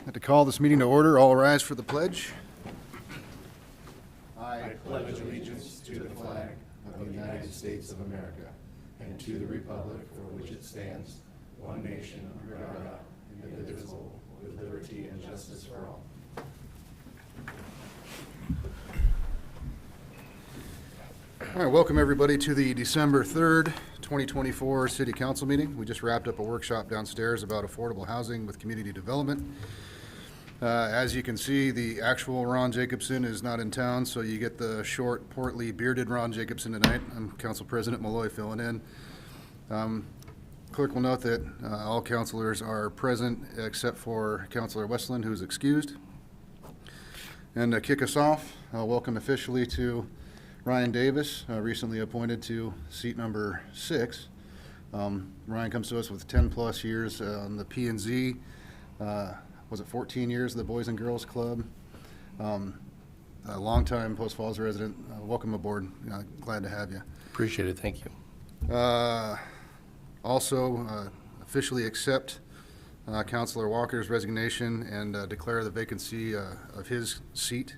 I'd like to call this meeting to order. All rise for the pledge. I pledge allegiance to the flag of the United States of America and to the republic for which it stands, one nation under God, indivisible, with liberty and justice for all. All right, welcome everybody to the December 3rd, 2024 City Council meeting. We just wrapped up a workshop downstairs about affordable housing with community development. As you can see, the actual Ron Jacobson is not in town, so you get the short, portly, bearded Ron Jacobson tonight. I'm Council President Malloy filling in. Clerk will note that all councilors are present except for Councilor Westland, who's excused. And to kick us off, I'll welcome officially to Ryan Davis, recently appointed to seat number 6. Ryan comes to us with 10 plus years on the P&Z. Was it 14 years of the Boys and Girls Club? A longtime Post Falls resident. Welcome aboard. Glad to have you. Appreciate it. Thank you. Also, officially accept Councilor Walker's resignation and declare the vacancy of his seat.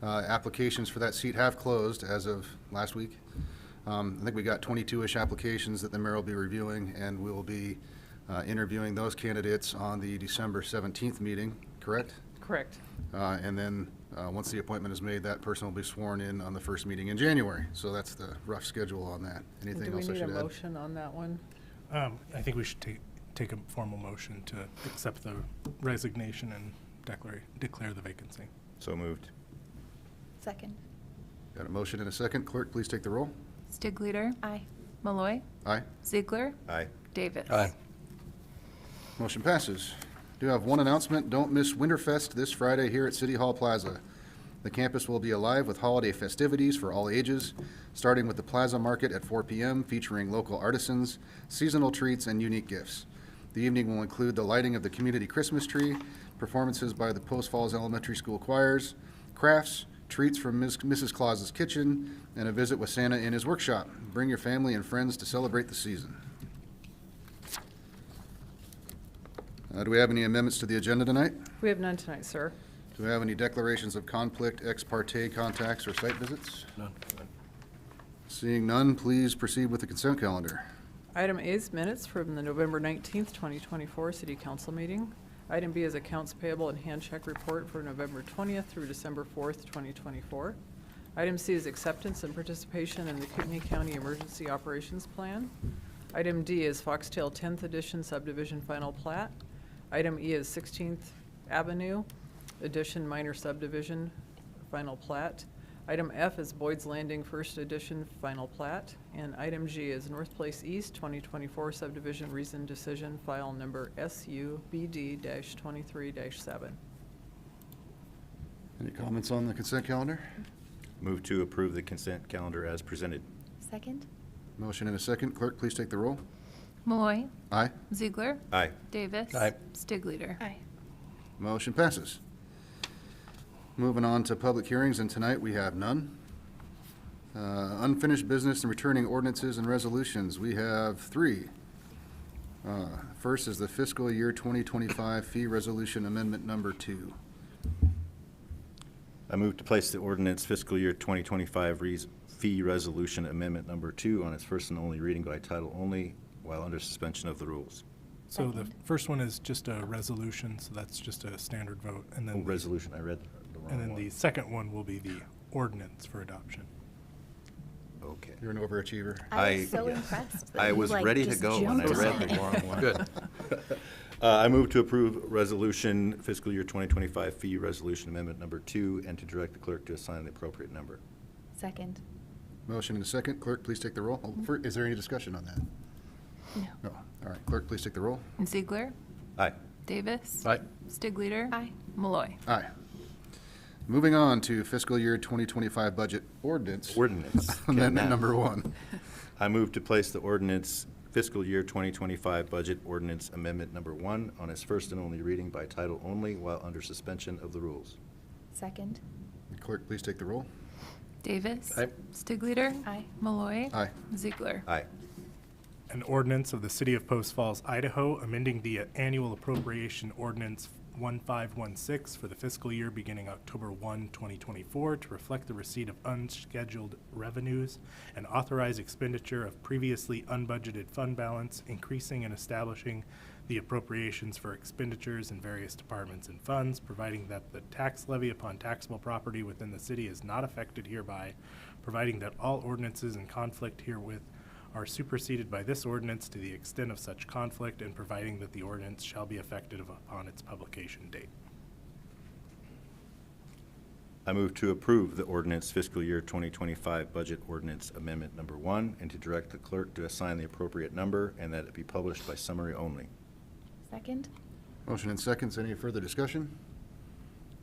Applications for that seat have closed as of last week. I think we got 22-ish applications that the mayor will be reviewing, and we will be interviewing those candidates on the December 17th meeting, correct? Correct. And then once the appointment is made, that person will be sworn in on the first meeting in January. So that's the rough schedule on that. Anything else I should add? Do we need a motion on that one? I think we should take a formal motion to accept the resignation and declare the vacancy. So moved. Second. Got a motion and a second. Clerk, please take the roll. Stigleader. Aye. Malloy. Aye. Ziegler. Aye. Davis. Aye. Motion passes. Do have one announcement. Don't miss Winterfest this Friday here at City Hall Plaza. The campus will be alive with holiday festivities for all ages, starting with the Plaza Market at 4 p.m. featuring local artisans, seasonal treats, and unique gifts. The evening will include the lighting of the community Christmas tree, performances by the Post Falls Elementary School choirs, crafts, treats from Mrs. Claus's kitchen, and a visit with Santa in his workshop. Bring your family and friends to celebrate the season. Do we have any amendments to the agenda tonight? We have none tonight, sir. Do we have any declarations of conflict, ex parte contacts, or site visits? None. Seeing none, please proceed with the consent calendar. Item A is minutes from the November 19th, 2024 City Council meeting. Item B is accounts payable and hand check report for November 20th through December 4th, 2024. Item C is acceptance and participation in the Kootenai County Emergency Operations Plan. Item D is Foxtail 10th Edition Subdivision Final Plat. Item E is 16th Avenue Edition Minor Subdivision Final Plat. Item F is Boyd's Landing First Edition Final Plat. And item G is North Place East 2024 Subdivision Reason Decision File Number SUBD-23-7. Any comments on the consent calendar? Move to approve the consent calendar as presented. Second. Motion and a second. Clerk, please take the roll. Malloy. Aye. Ziegler. Aye. Davis. Aye. Stigleader. Aye. Motion passes. Moving on to public hearings, and tonight we have none. Unfinished business and returning ordinances and resolutions. We have 3. First is the fiscal year 2025 fee resolution amendment number 2. I move to place the ordinance fiscal year 2025 fee resolution amendment number 2 on its first and only reading by title only while under suspension of the rules. So the first one is just a resolution, so that's just a standard vote. And then Resolution, I read the wrong and then one. the second one will be the ordinance for adoption. Okay. You're an overachiever. I was so impressed that I you, was like, ready to just go when I jumped read on the it. wrong one. Good. I move to approve resolution fiscal year 2025 fee resolution amendment number 2 and to direct the clerk to assign the appropriate number. Second. Motion and a second. Clerk, please take the roll. Is there any discussion on that? No. No. All right. Clerk, please take the roll. Ziegler. Aye. Davis. Aye. Stigleader. Aye. Malloy. Aye. Moving on to fiscal year 2025 budget ordinance. Ordinance. Amendment Now, number 1. I move to place the ordinance fiscal year 2025 budget ordinance amendment number 1 on its first and only reading by title only while under suspension of the rules. Second. Clerk, please take the roll. Davis. Aye. Stigleader. Aye. Malloy. Aye. Ziegler. Aye. An ordinance of the City of Post Falls, Idaho, amending the annual appropriation ordinance 1516 for the fiscal year beginning October 1, 2024, to reflect the receipt of unscheduled revenues and authorize expenditure of previously unbudgeted fund balance, increasing and establishing the appropriations for expenditures in various departments and funds, providing that the tax levy upon taxable property within the city is not affected hereby, providing that all ordinances in conflict herewith are superseded by this ordinance to the extent of such conflict, and providing that the ordinance shall be effective upon its publication date. I move to approve the ordinance fiscal year 2025 budget ordinance amendment number 1, and to direct the clerk to assign the appropriate number, and that it be published by summary only. Second. Motion and seconds. Any further discussion?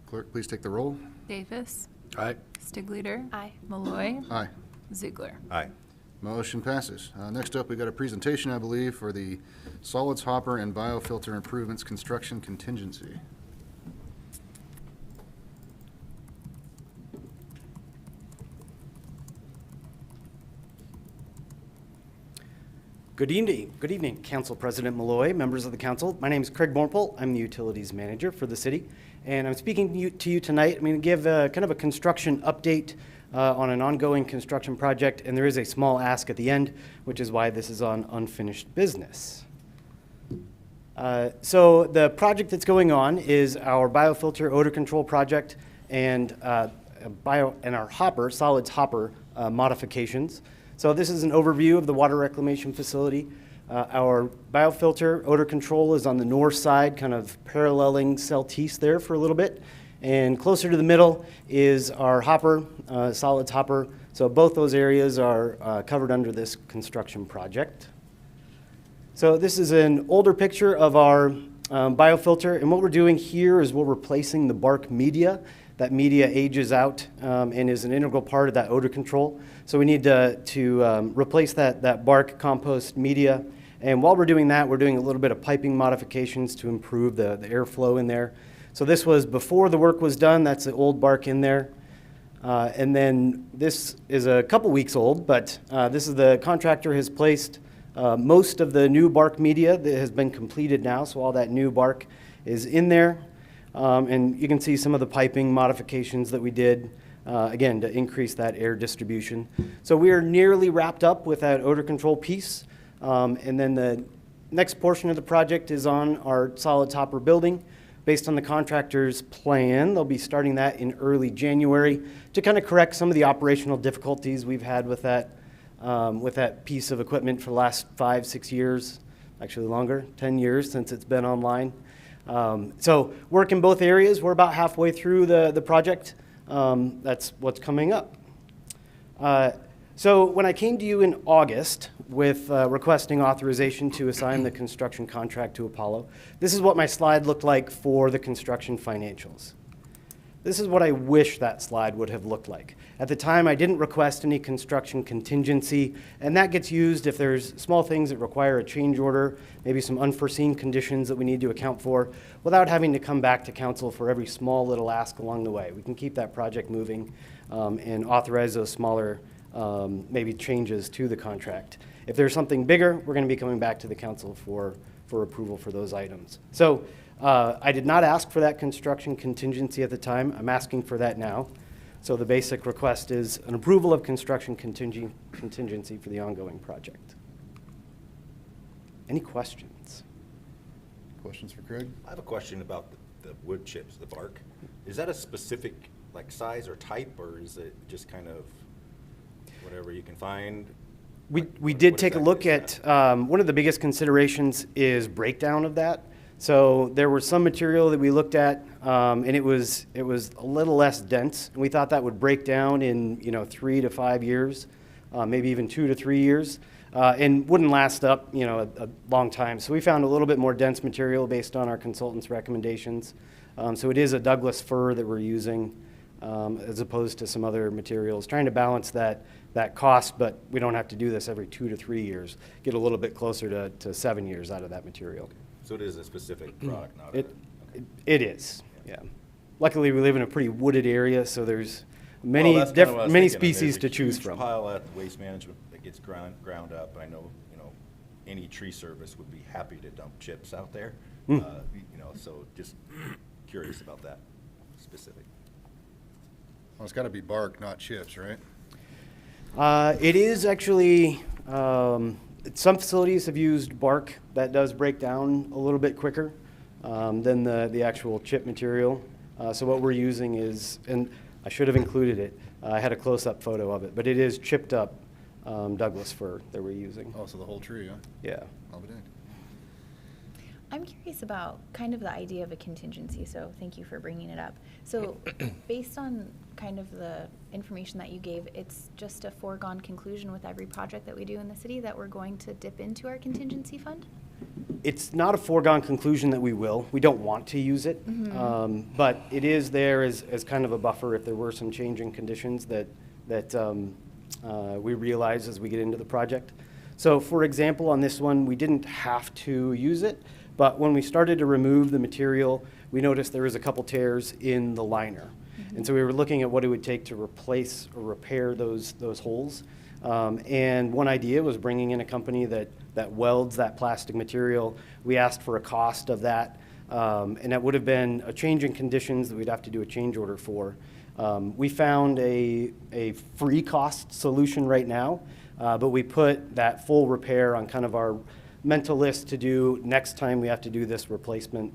Clerk, please take the roll. Davis. Aye. Stigleader. Aye. Malloy. Aye. Ziegler. Aye. Motion passes. Next up, we got a presentation, I believe, for the solids hopper and biofilter improvements construction contingency. Good evening, Council President Malloy, members of the council. My name is Craig Bornpool. I'm the utilities manager for the city, and I'm speaking to you tonight. I'm going to give kind of a construction update on an ongoing construction project, and there is a small ask at the end, which is why this is on unfinished business. So the project that's going on is our biofilter odor control project and our hopper, solids hopper modifications. So this is an overview of the water reclamation facility. Our biofilter odor control is on the north side, kind of paralleling Celtice there for a little bit. And closer to the middle is our hopper, solids hopper. So both those areas are covered under this construction project. So this is an older picture of our biofilter. And what we're doing here is we're replacing the bark media. That media ages out and is an integral part of that odor control. So we need to replace that bark compost media. And while we're doing that, we're doing a little bit of piping modifications to improve the airflow in there. So this was before the work was done. That's the old bark in there. And then this is a couple weeks old, but this is the contractor has placed most of the new bark media that has been completed now. So all that new bark is in there. And you can see some of the piping modifications that we did, again, to increase that air distribution. So we are nearly wrapped up with that odor control piece. And then the next portion of the project is on our solids hopper building. Based on the contractor's plan, they'll be starting that in early January to kind of correct some of the operational difficulties we've had with that piece of equipment for the last 5-6 years, actually longer, 10 years since it's been online. So work in both areas. We're about halfway through the project. That's what's coming up. So when I came to you in August with requesting authorization to assign the construction contract to Apollo, this is what my slide looked like for the construction financials. This is what I wish that slide would have looked like. At the time, I didn't request any construction contingency, and that gets used if there's small things that require a change order, maybe some unforeseen conditions that we need to account for, without having to come back to council for every small little ask along the way. We can keep that project moving and authorize those smaller maybe changes to the contract. If there's something bigger, we're going to be coming back to the council for approval for those items. So I did not ask for that construction contingency at the time. I'm asking for that now. So the basic request is an approval of construction contingency for the ongoing project. Any questions? Questions for Craig? I have a question about the wood chips, the bark. Is that a specific like size or type, or is it just kind of whatever you can find? We did What take a exactly look is at, one of the biggest considerations is breakdown of that. So there was some material that we looked at, and it was a little less dense. And we thought that would break down in 3 to 5 years, maybe even 2 to 3 years, and wouldn't last up a long time. So we found a little bit more dense material based on our consultant's recommendations. So it is a Douglas fir that we're using as opposed to some other materials, trying to balance that cost, but we don't have to do this every 2 to 3 years. Get a little bit closer to 7 years out of that material. So it is a specific product, not It is, yeah. Luckily, we live in a pretty wooded area, so there's Well, many that's kinda what I was many thinking. I mean, species to there's a choose huge from. pile at Waste Management that gets ground up. I know, any tree service would be happy to dump chips out there. So just curious about that specific. Well, it's got to be bark, not chips, right? It is actually, some facilities have used bark. That does break down a little bit quicker than the actual chip material. So what we're using is, and I should have included it, I had a close-up photo of it, but it is chipped up Douglas fir that we're using. Oh, so the whole tree, huh? Yeah. I'll be danged. I'm curious about kind of the idea of a contingency, so thank you for bringing it up. So based on kind of the information that you gave, it's just a foregone conclusion with every project that we do in the city that we're going to dip into our contingency fund? It's not a foregone conclusion that we will. We don't want to use it, but it is there as kind of a buffer if there were some changing conditions that we realize as we get into the project. So for example, on this one, we didn't have to use it, but when we started to remove the material, we noticed there was a couple tears in the liner. And so we were looking at what it would take to replace or repair those holes. And one idea was bringing in a company that welds that plastic material. We asked for a cost of that, and that would have been a change in conditions that we'd have to do a change order for. We found a free cost solution right now, but we put that full repair on kind of our mental list to do next time we have to do this replacement.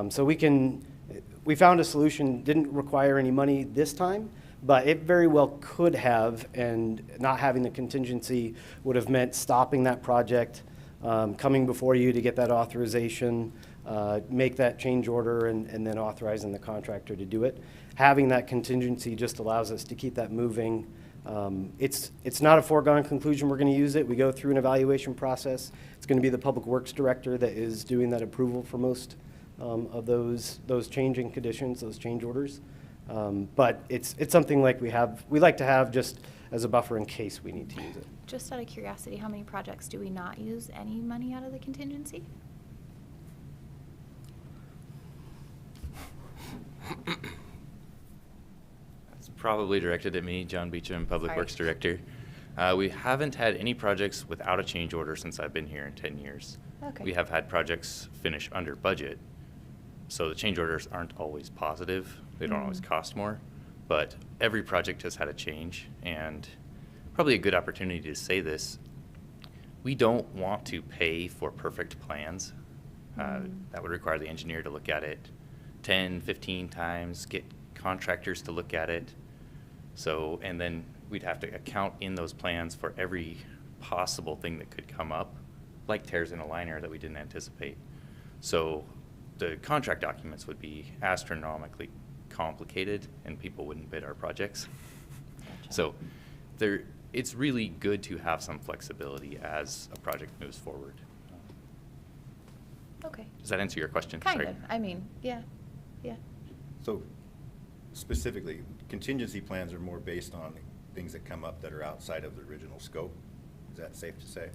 So we found a solution, didn't require any money this time, but it very well could have, and not having the contingency would have meant stopping that project, coming before you to get that authorization, make that change order, and then authorizing the contractor to do it. Having that contingency just allows us to keep that moving. It's not a foregone conclusion we're going to use it. We go through an evaluation process. It's going to be the Public Works Director that is doing that approval for most of those changing conditions, those change orders. But it's something like we like to have just as a buffer in case we need to use it. Just out of curiosity, how many projects do we not use any money out of the contingency? It's probably directed at me, John Beecham, Public Sorry. Works Director. We haven't had any projects without a change order since I've been here in 10 years. Okay. We have had projects finish under budget, so the change orders aren't always positive. They don't always cost more, but every project has had a change, and probably a good opportunity to say this. We don't want to pay for perfect plans. That would require the engineer to look at it 10, 15 times, get contractors to look at it. So, and then we'd have to account in those plans for every possible thing that could come up, like tears in a liner that we didn't anticipate. So the contract documents would be astronomically complicated and people wouldn't bid our projects. Gotcha. So it's really good to have some flexibility as a project moves forward. Okay. Does that answer your question? Kind Sorry. of. I mean, yeah. So specifically, contingency plans are more based on things that come up that are outside of the original scope. Is that safe to say?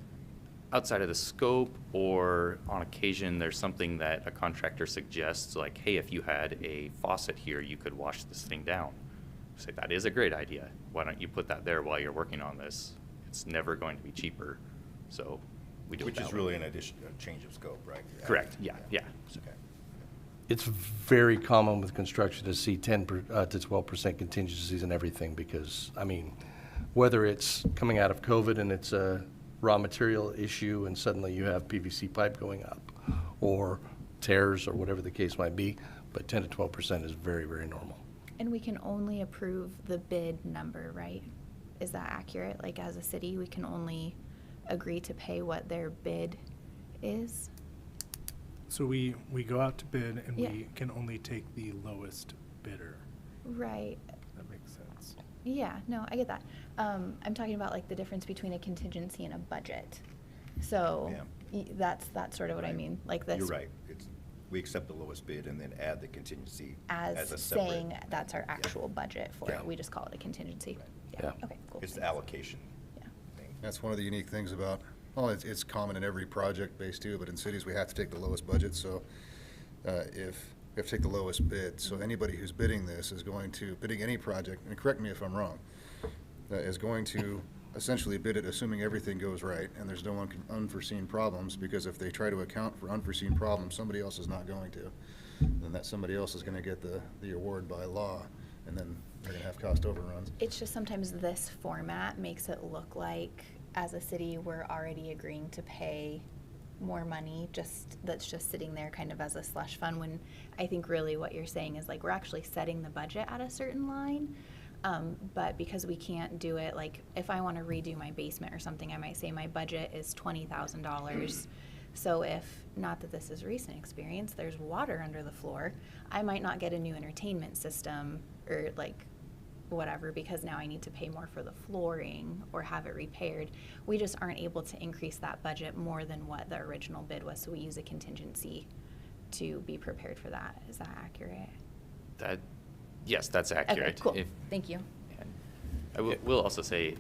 Outside of the scope, or on occasion there's something that a contractor suggests, like, hey, if you had a faucet here, you could wash this thing down. Say, that is a great idea. Why don't you put that there while you're working on this? It's never going to be cheaper, so we do it Which that is way. really an addition, a change of scope, right? Correct, yeah. Okay. It's very common with construction to see 10 to 12% contingencies in everything because, I mean, whether it's coming out of COVID and it's a raw material issue and suddenly you have PVC pipe going up or tears or whatever the case might be, but 10 to 12% is very, very normal. And we can only approve the bid number, right? Is that accurate? Like, as a city, we can only agree to pay what their bid is? So we go out to bid and Yeah. we can only take the lowest bidder. Right. That makes sense. Yeah, no, I get that. I'm talking about like the difference between a contingency and a budget. So that's sort of what I Right. mean. Like this. You're right. We accept the lowest bid and then add the contingency As a separate. saying that's our actual budget for Yeah. it. We just call it a contingency. Yeah. Okay, cool. It's the thanks. allocation Yeah. thing. That's one of the unique things about, well, it's common in every project base too, but in cities, we have to take the lowest budget, so if we have to take the lowest bid, so anybody who's bidding this is bidding any project, and correct me if I'm wrong, is going to essentially bid it assuming everything goes right, and there's no unforeseen problems, because if they try to account for unforeseen problems, somebody else is not going to. then that somebody else is gonna get the award by law, and then they're gonna have cost overruns. It's just sometimes this format makes it look like, as a city, we're already agreeing to pay more money, that's just sitting there kind of as a slush fund, when I think really what you're saying is like, we're actually setting the budget at a certain line. But because we can't do it, like, if I want to redo my basement or something, I might say my budget is $20,000. So if, not that this is recent experience, there's water under the floor, I might not get a new entertainment system or like whatever, because now I need to pay more for the flooring or have it repaired. We just aren't able to increase that budget more than what the original bid was, so we use a contingency to be prepared for that. Is that accurate? Yes, that's accurate. Okay, cool. Thank you. I will also say,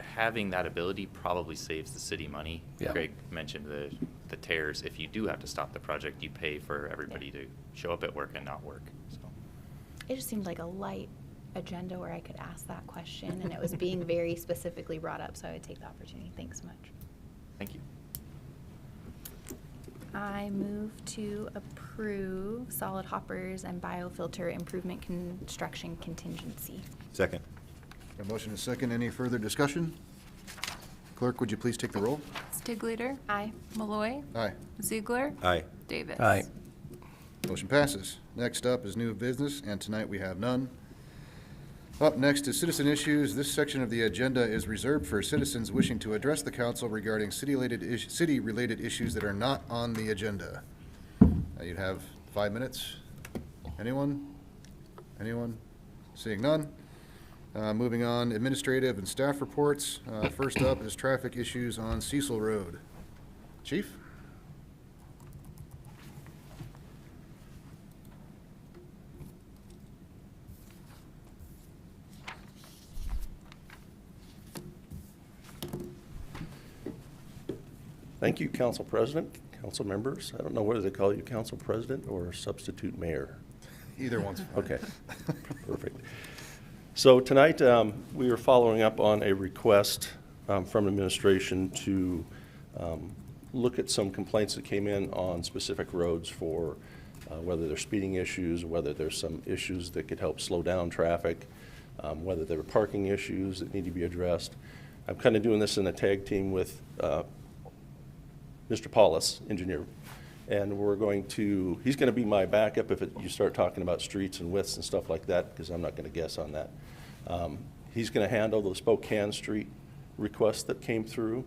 having that ability probably saves the city money. Yeah. Greg mentioned the tears. If you do have to stop the project, you pay for everybody to show up at work and not work. So It just seemed like a light agenda where I could ask that question, and it was being very specifically brought up, so I would take the opportunity. Thanks so much. thank you. I move to approve solid hoppers and biofilter improvement construction contingency. Second. A motion and a second. Any further discussion? Clerk, would you please take the roll? Stigleader. Aye. Malloy. Aye. Ziegler. Aye. Davis. Aye. Motion passes. Next up is new business, and tonight we have none. Up next is citizen issues. This section of the agenda is reserved for citizens wishing to address the council regarding city-related issues that are not on the agenda. You'd have 5 minutes. Anyone? Anyone? Seeing none. Moving on, administrative and staff reports. First up is traffic issues on Cecil Road. Chief? Thank you, Council President, council members. I don't know whether to call you Council President or substitute mayor. Either one's fine. Okay, perfect. So tonight, we are following up on a request from administration to look at some complaints that came in on specific roads for whether there's speeding issues, whether there's some issues that could help slow down traffic, whether there are parking issues that need to be addressed. I'm kind of doing this in a tag team with Mr. Paulus, engineer, and he's going to be my backup if you start talking about streets and widths and stuff like that, because I'm not going to guess on that. He's going to handle the Spokane Street request that came through,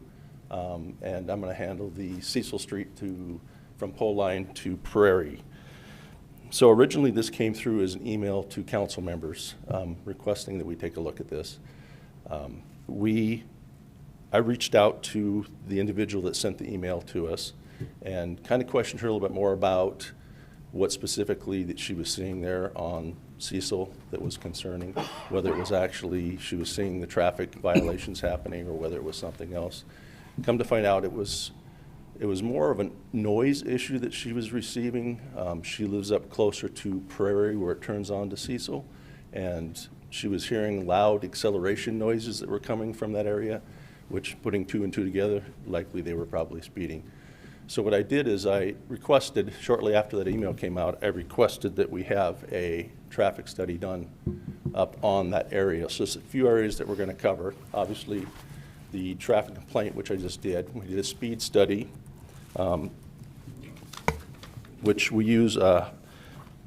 and I'm going to handle the Cecil Street from Pole Line to Prairie. So originally this came through as an email to council members requesting that we take a look at this. I reached out to the individual that sent the email to us and kind of questioned her a little bit more about what specifically that she was seeing there on Cecil that was concerning, whether it was actually she was seeing the traffic violations happening or whether it was something else. Come to find out it was more of a noise issue that she was receiving. She lives up closer to Prairie where it turns on to Cecil, and she was hearing loud acceleration noises that were coming from that area, which, putting two and two together, likely they were probably speeding. So what I did is I requested, shortly after that email came out, I requested that we have a traffic study done up on that area. So there's a few areas that we're going to cover. Obviously, the traffic complaint, which I just did. We did a speed study, which we use a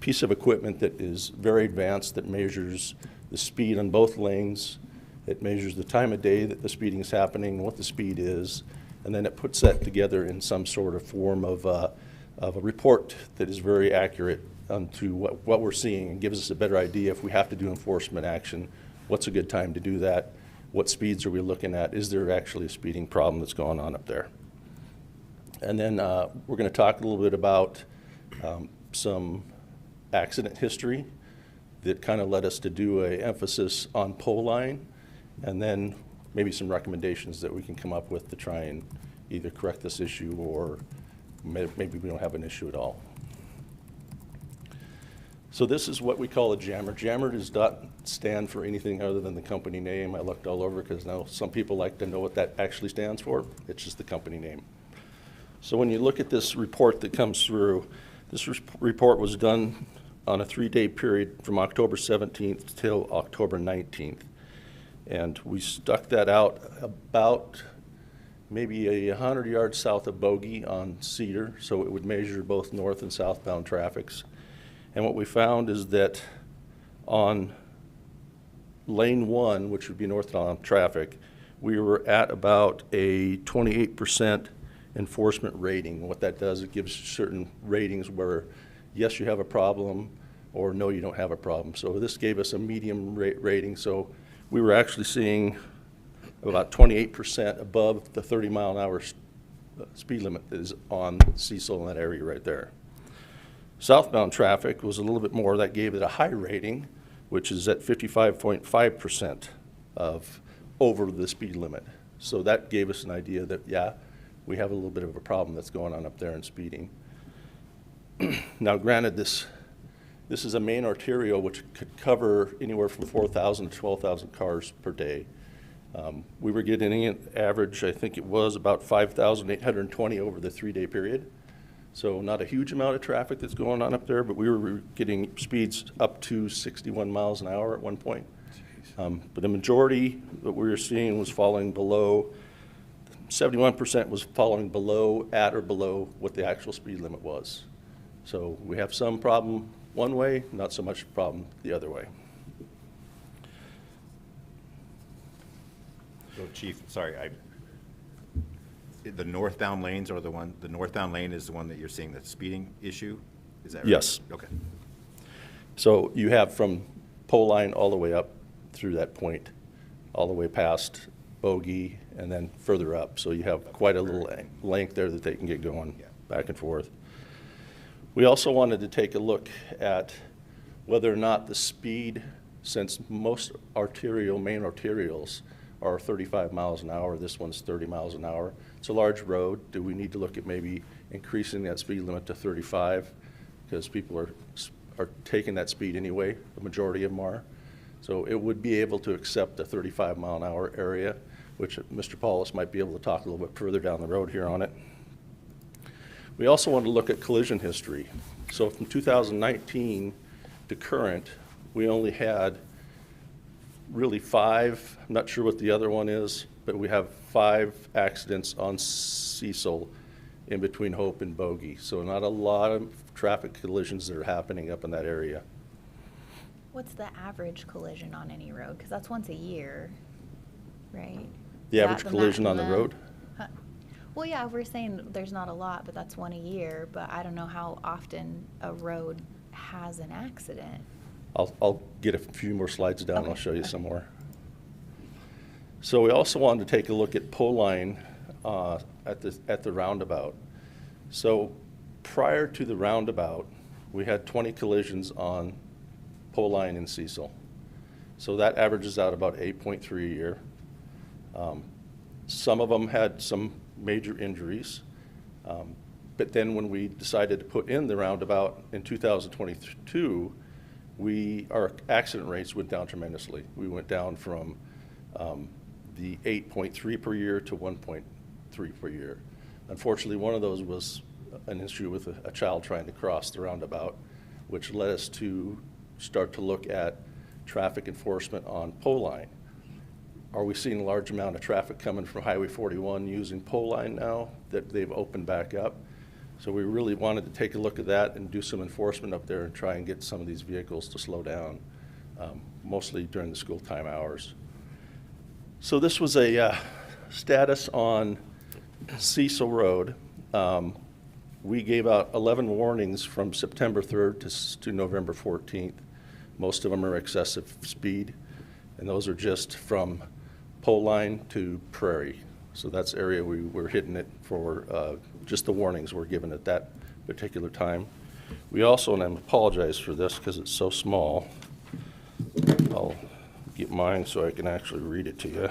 piece of equipment that is very advanced that measures the speed on both lanes. It measures the time of day that the speeding is happening, what the speed is, and then it puts that together in some sort of form of a report that is very accurate to what we're seeing and gives us a better idea if we have to do enforcement action, what's a good time to do that, what speeds are we looking at, is there actually a speeding problem that's going on up there. And then we're going to talk a little bit about some accident history that kind of led us to do an emphasis on pole line, and then maybe some recommendations that we can come up with to try and either correct this issue or maybe we don't have an issue at all. So this is what we call a jammer. Jammer does not stand for anything other than the company name. I looked all over because now some people like to know what that actually stands for. It's just the company name. So when you look at this report that comes through, This report was done on a 3-day period from October 17th till October 19th. And we stuck that out about maybe 100 yards south of Bogey on Cedar, so it would measure both north and southbound traffics. And what we found is that on lane 1, which would be northbound traffic, we were at about a 28% enforcement rating. What that does, it gives certain ratings where, yes, you have a problem, or no, you don't have a problem. So this gave us a medium rating. So we were actually seeing about 28% above the 30-mile-an-hour speed limit that is on Cecil in that area right there. Southbound traffic was a little bit more. That gave it a high rating, which is at 55.5% of over the speed limit. So that gave us an idea that, yeah, we have a little bit of a problem that's going on up there in speeding. Now, granted, this is a main arterial which could cover anywhere from 4,000 to 12,000 cars per day. We were getting an average, I think it was about 5,820 over the 3-day period. So not a huge amount of traffic that's going on up there, but we were getting speeds up to 61 miles an hour at one point. But the majority that we were seeing was falling below, 71% was falling below, at or below what the actual speed limit was. So we have some problem one way, not so much problem the other way. So Chief, sorry, the northbound lanes are the northbound lane is the one that you're seeing the speeding issue? Is that right? Yes. Okay. So you have from pole line all the way up through that point, all the way past Bogey and then further up. So you have quite a little length there that they can get going back and forth. We also wanted to take a look at whether or not the speed, since most main arterials are 35 miles an hour, this one's 30 miles an hour. It's a large road. Do we need to look at maybe increasing that speed limit to 35? Because people are taking that speed anyway, the majority of them are. So it would be able to accept a 35 mile an hour area, which Mr. Paulus might be able to talk a little bit further down the road here on it. We also want to look at collision history. So from 2019 to current, we only had really 5, I'm not sure what the other one is, but we have 5 accidents on Cecil in between Hope and Bogey. So not a lot of traffic collisions that are happening up in that area. What's the average collision on any road? Because that's once a year, right? The Is average that collision on the maximum? road? Huh. Well, yeah, we're saying there's not a lot, but that's one a year. But I don't know how often a road has an accident. I'll get a few more slides down. Okay. I'll show you some more. So we also wanted to take a look at pole line at the roundabout. So prior to the roundabout, we had 20 collisions on pole line in Cecil. So that averages out about 8.3 a year. Some of them had some major injuries. But then when we decided to put in the roundabout in 2022, our accident rates went down tremendously. We went down from the 8.3 per year to 1.3 per year. Unfortunately, one of those was an issue with a child trying to cross the roundabout, which led us to start to look at traffic enforcement on pole line. Are we seeing a large amount of traffic coming from Highway 41 using pole line now that they've opened back up? So we really wanted to take a look at that and do some enforcement up there and try and get some of these vehicles to slow down, mostly during the school time hours. So this was a status on Cecil Road. We gave out 11 warnings from September 3rd to November 14th. Most of them are excessive speed, and those are just from pole line to Prairie. So that's the area we were hitting it for, just the warnings were given at that particular time. We also, and I apologize for this because it's so small, I'll get mine so I can actually read it to you.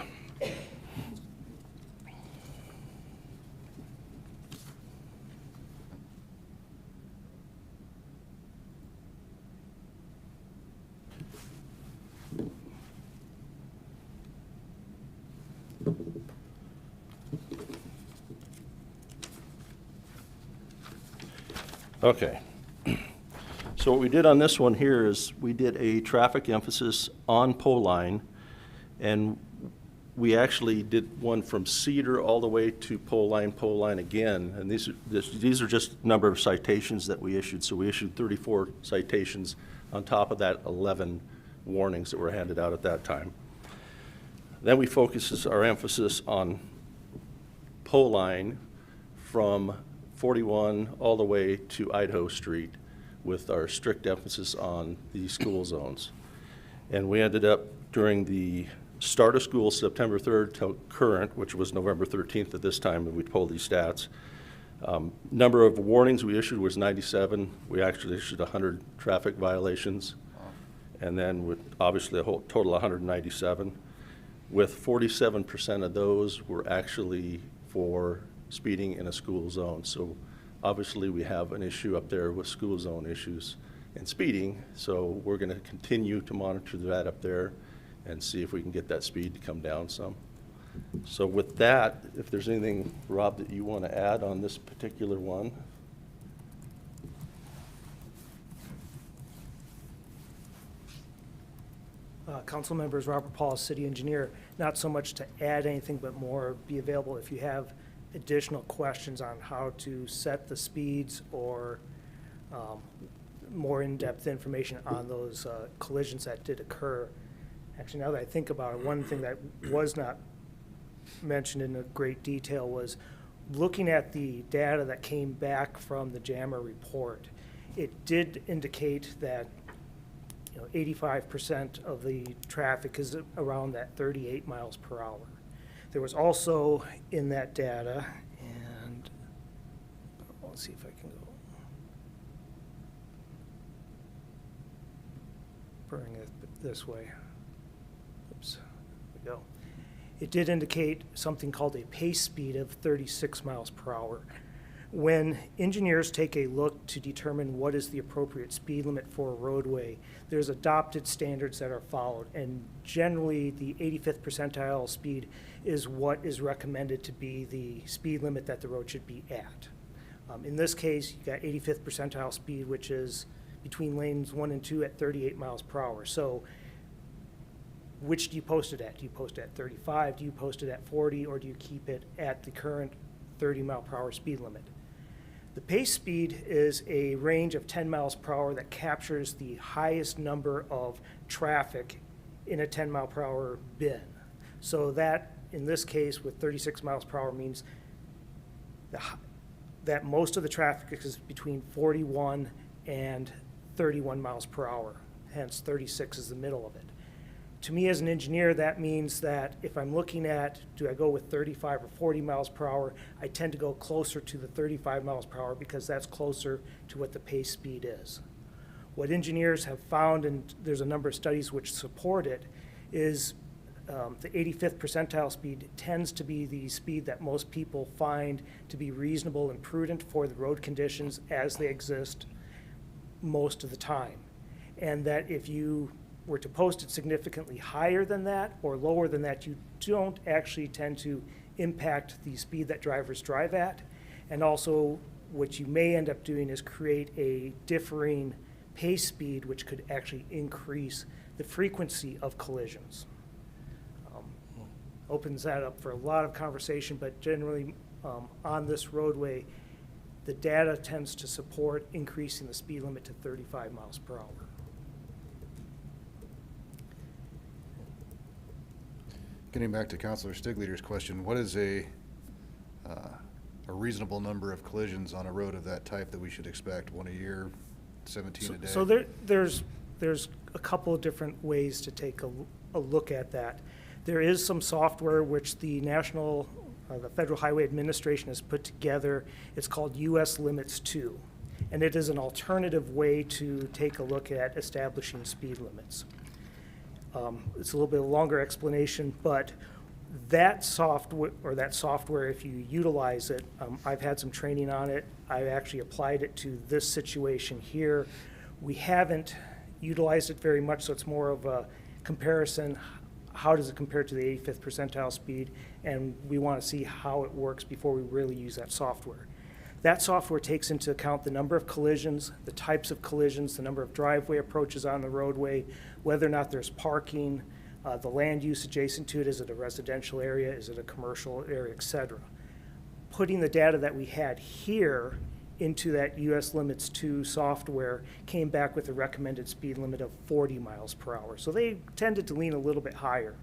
Okay, So what we did on this one here is we did a traffic emphasis on pole line, and we actually did one from Cedar all the way to pole line again. And these are just number of citations that we issued. So we issued 34 citations on top of that 11 warnings that were handed out at that time. Then we focus our emphasis on pole line from 41 all the way to Idaho Street, with our strict emphasis on the school zones. And we ended up, during the start of school, September 3rd till current, which was November 13th at this time, and we pulled these stats. Number of warnings we issued was 97. We actually issued 100 traffic violations, and then with obviously a whole total of 197, with 47% of those were actually for speeding in a school zone. So obviously we have an issue up there with school zone issues and speeding, so we're going to continue to monitor that up there and see if we can get that speed to come down some. So with that, if there's anything, Rob, that you want to add on this particular one? Council members, Robert Paul, city engineer. Not so much to add anything, but more be available if you have additional questions on how to set the speeds or more in-depth information on those collisions that did occur. Actually, now that I think about it, one thing that was not mentioned in great detail was looking at the data that came back from the JAMA report. It did indicate that 85% of the traffic is around that 38 miles per hour. There was also in that data, and let's see if I can go, bring it this way. Oops, there we go. It did indicate something called a pace speed of 36 miles per hour. When engineers take a look to determine what is the appropriate speed limit for a roadway, there's adopted standards that are followed, and generally the 85th percentile speed is what is recommended to be the speed limit that the road should be at. In this case, you got 85th percentile speed, which is between lanes 1 and 2 at 38 miles per hour. So which do you post it at? Do you post it at 35? Do you post it at 40? Or do you keep it at the current 30 mile per hour speed limit? The pace speed is a range of 10 miles per hour that captures the highest number of traffic in a 10 mile per hour bin. So that, in this case, with 36 miles per hour means that most of the traffic is between 41 and 31 miles per hour. Hence, 36 is the middle of it. To me as an engineer, that means that if I'm looking at, do I go with 35 or 40 miles per hour, I tend to go closer to the 35 miles per hour because that's closer to what the pace speed is. What engineers have found, and there's a number of studies which support it, is the 85th percentile speed tends to be the speed that most people find to be reasonable and prudent for the road conditions as they exist most of the time. And that if you were to post it significantly higher than that or lower than that, you don't actually tend to impact the speed that drivers drive at. And also what you may end up doing is create a differing pace speed, which could actually increase the frequency of collisions. Opens that up for a lot of conversation, but generally on this roadway, the data tends to support increasing the speed limit to 35 miles per hour. Getting back to Councilor Stigliter's question, what is a reasonable number of collisions on a road of that type that we should expect? 1 a year, 17 a day? So there's a couple of different ways to take a look at that. There is some software which the the Federal Highway Administration has put together. It's called US Limits 2, and it is an alternative way to take a look at establishing speed limits. It's a little bit of a longer explanation, but that software, if you utilize it, I've had some training on it. I actually applied it to this situation here. We haven't utilized it very much, so it's more of a comparison. How does it compare to the 85th percentile speed? And we want to see how it works before we really use that software. That software takes into account the number of collisions, the types of collisions, the number of driveway approaches on the roadway, whether or not there's parking, the land use adjacent to it, is it a residential area, is it a commercial area, et cetera. Putting the data that we had here into that US Limits 2 software came back with a recommended speed limit of 40 miles per hour. So they tended to lean a little bit higher.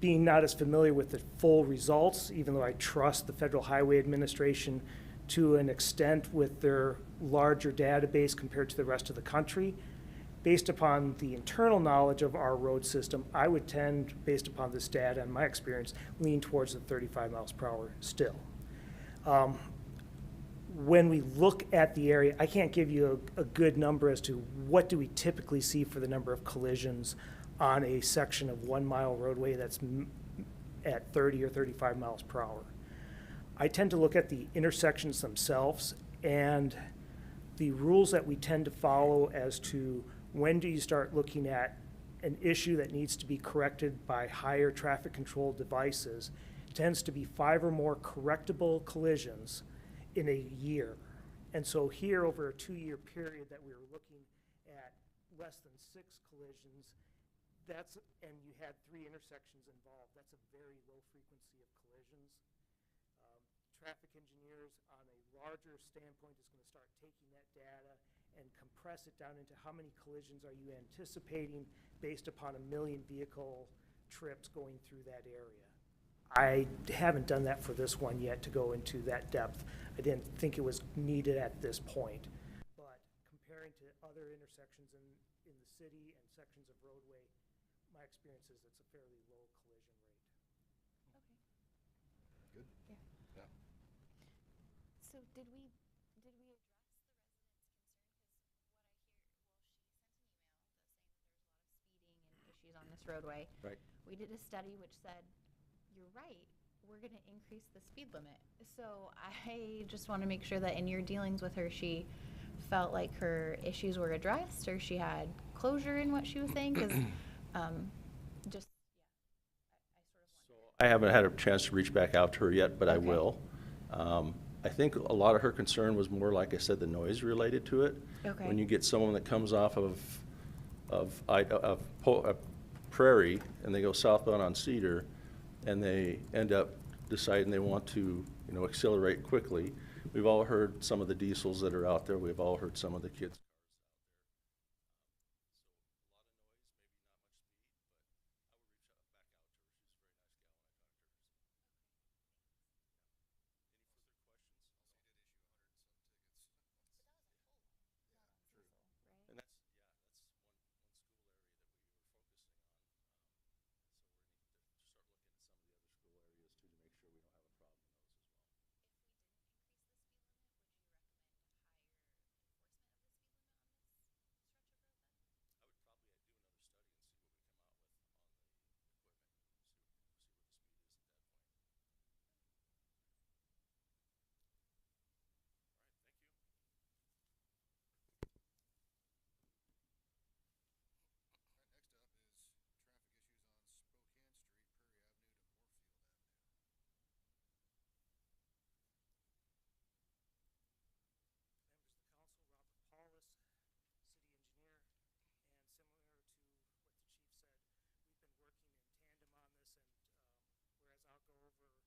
Being not as familiar with the full results, even though I trust the Federal Highway Administration to an extent with their larger database compared to the rest of the country, based upon the internal knowledge of our road system, I would tend, based upon this data and my experience, lean towards the 35 miles per hour still. When we look at the area, I can't give you a good number as to what do we typically see for the number of collisions on a section of 1 mile roadway that's at 30 or 35 miles per hour. I tend to look at the intersections themselves and the rules that we tend to follow as to when do you start looking at an issue that needs to be corrected by higher traffic control devices tends to be 5 or more correctable collisions in a year. And so here, over a 2-year period that we were looking at less than 6 collisions, and you had 3 intersections involved, that's a very low frequency of collisions. Traffic engineers on a larger standpoint is going to start taking that data and compress it down into how many collisions are you anticipating based upon 1 million vehicle trips going through that area. I haven't done that for this one yet to go into that depth. I didn't think it was needed at this point. But comparing to other intersections in the city and sections of roadway, my experience is it's a fairly low collision rate. Okay. Good. Yeah. Yeah. So did we address the residents' concern? Because what I hear, well, she sent an email saying that there's a lot of speeding and issues on this roadway. Right. We did a study which said, you're right, we're going to increase the speed limit. So I just want to make sure that in your dealings with her, she felt like her issues were addressed or she had closure in what she was saying, because just, yeah, I sort of wondered. I haven't had a chance to reach back out to her yet, but I Okay. will. I think a lot of her concern was more, like I said, the noise related to it. Okay. When you get someone that comes off of Prairie and they go southbound on Cedar and they end up deciding they want to, accelerate quickly. We've all heard some of the diesels that are out there. We've all heard some of the kids. And that's, yeah, that's one school area that we were focusing on. So we're going to start looking at some of the other school areas too to make sure we don't have a problem in those as well. If we didn't increase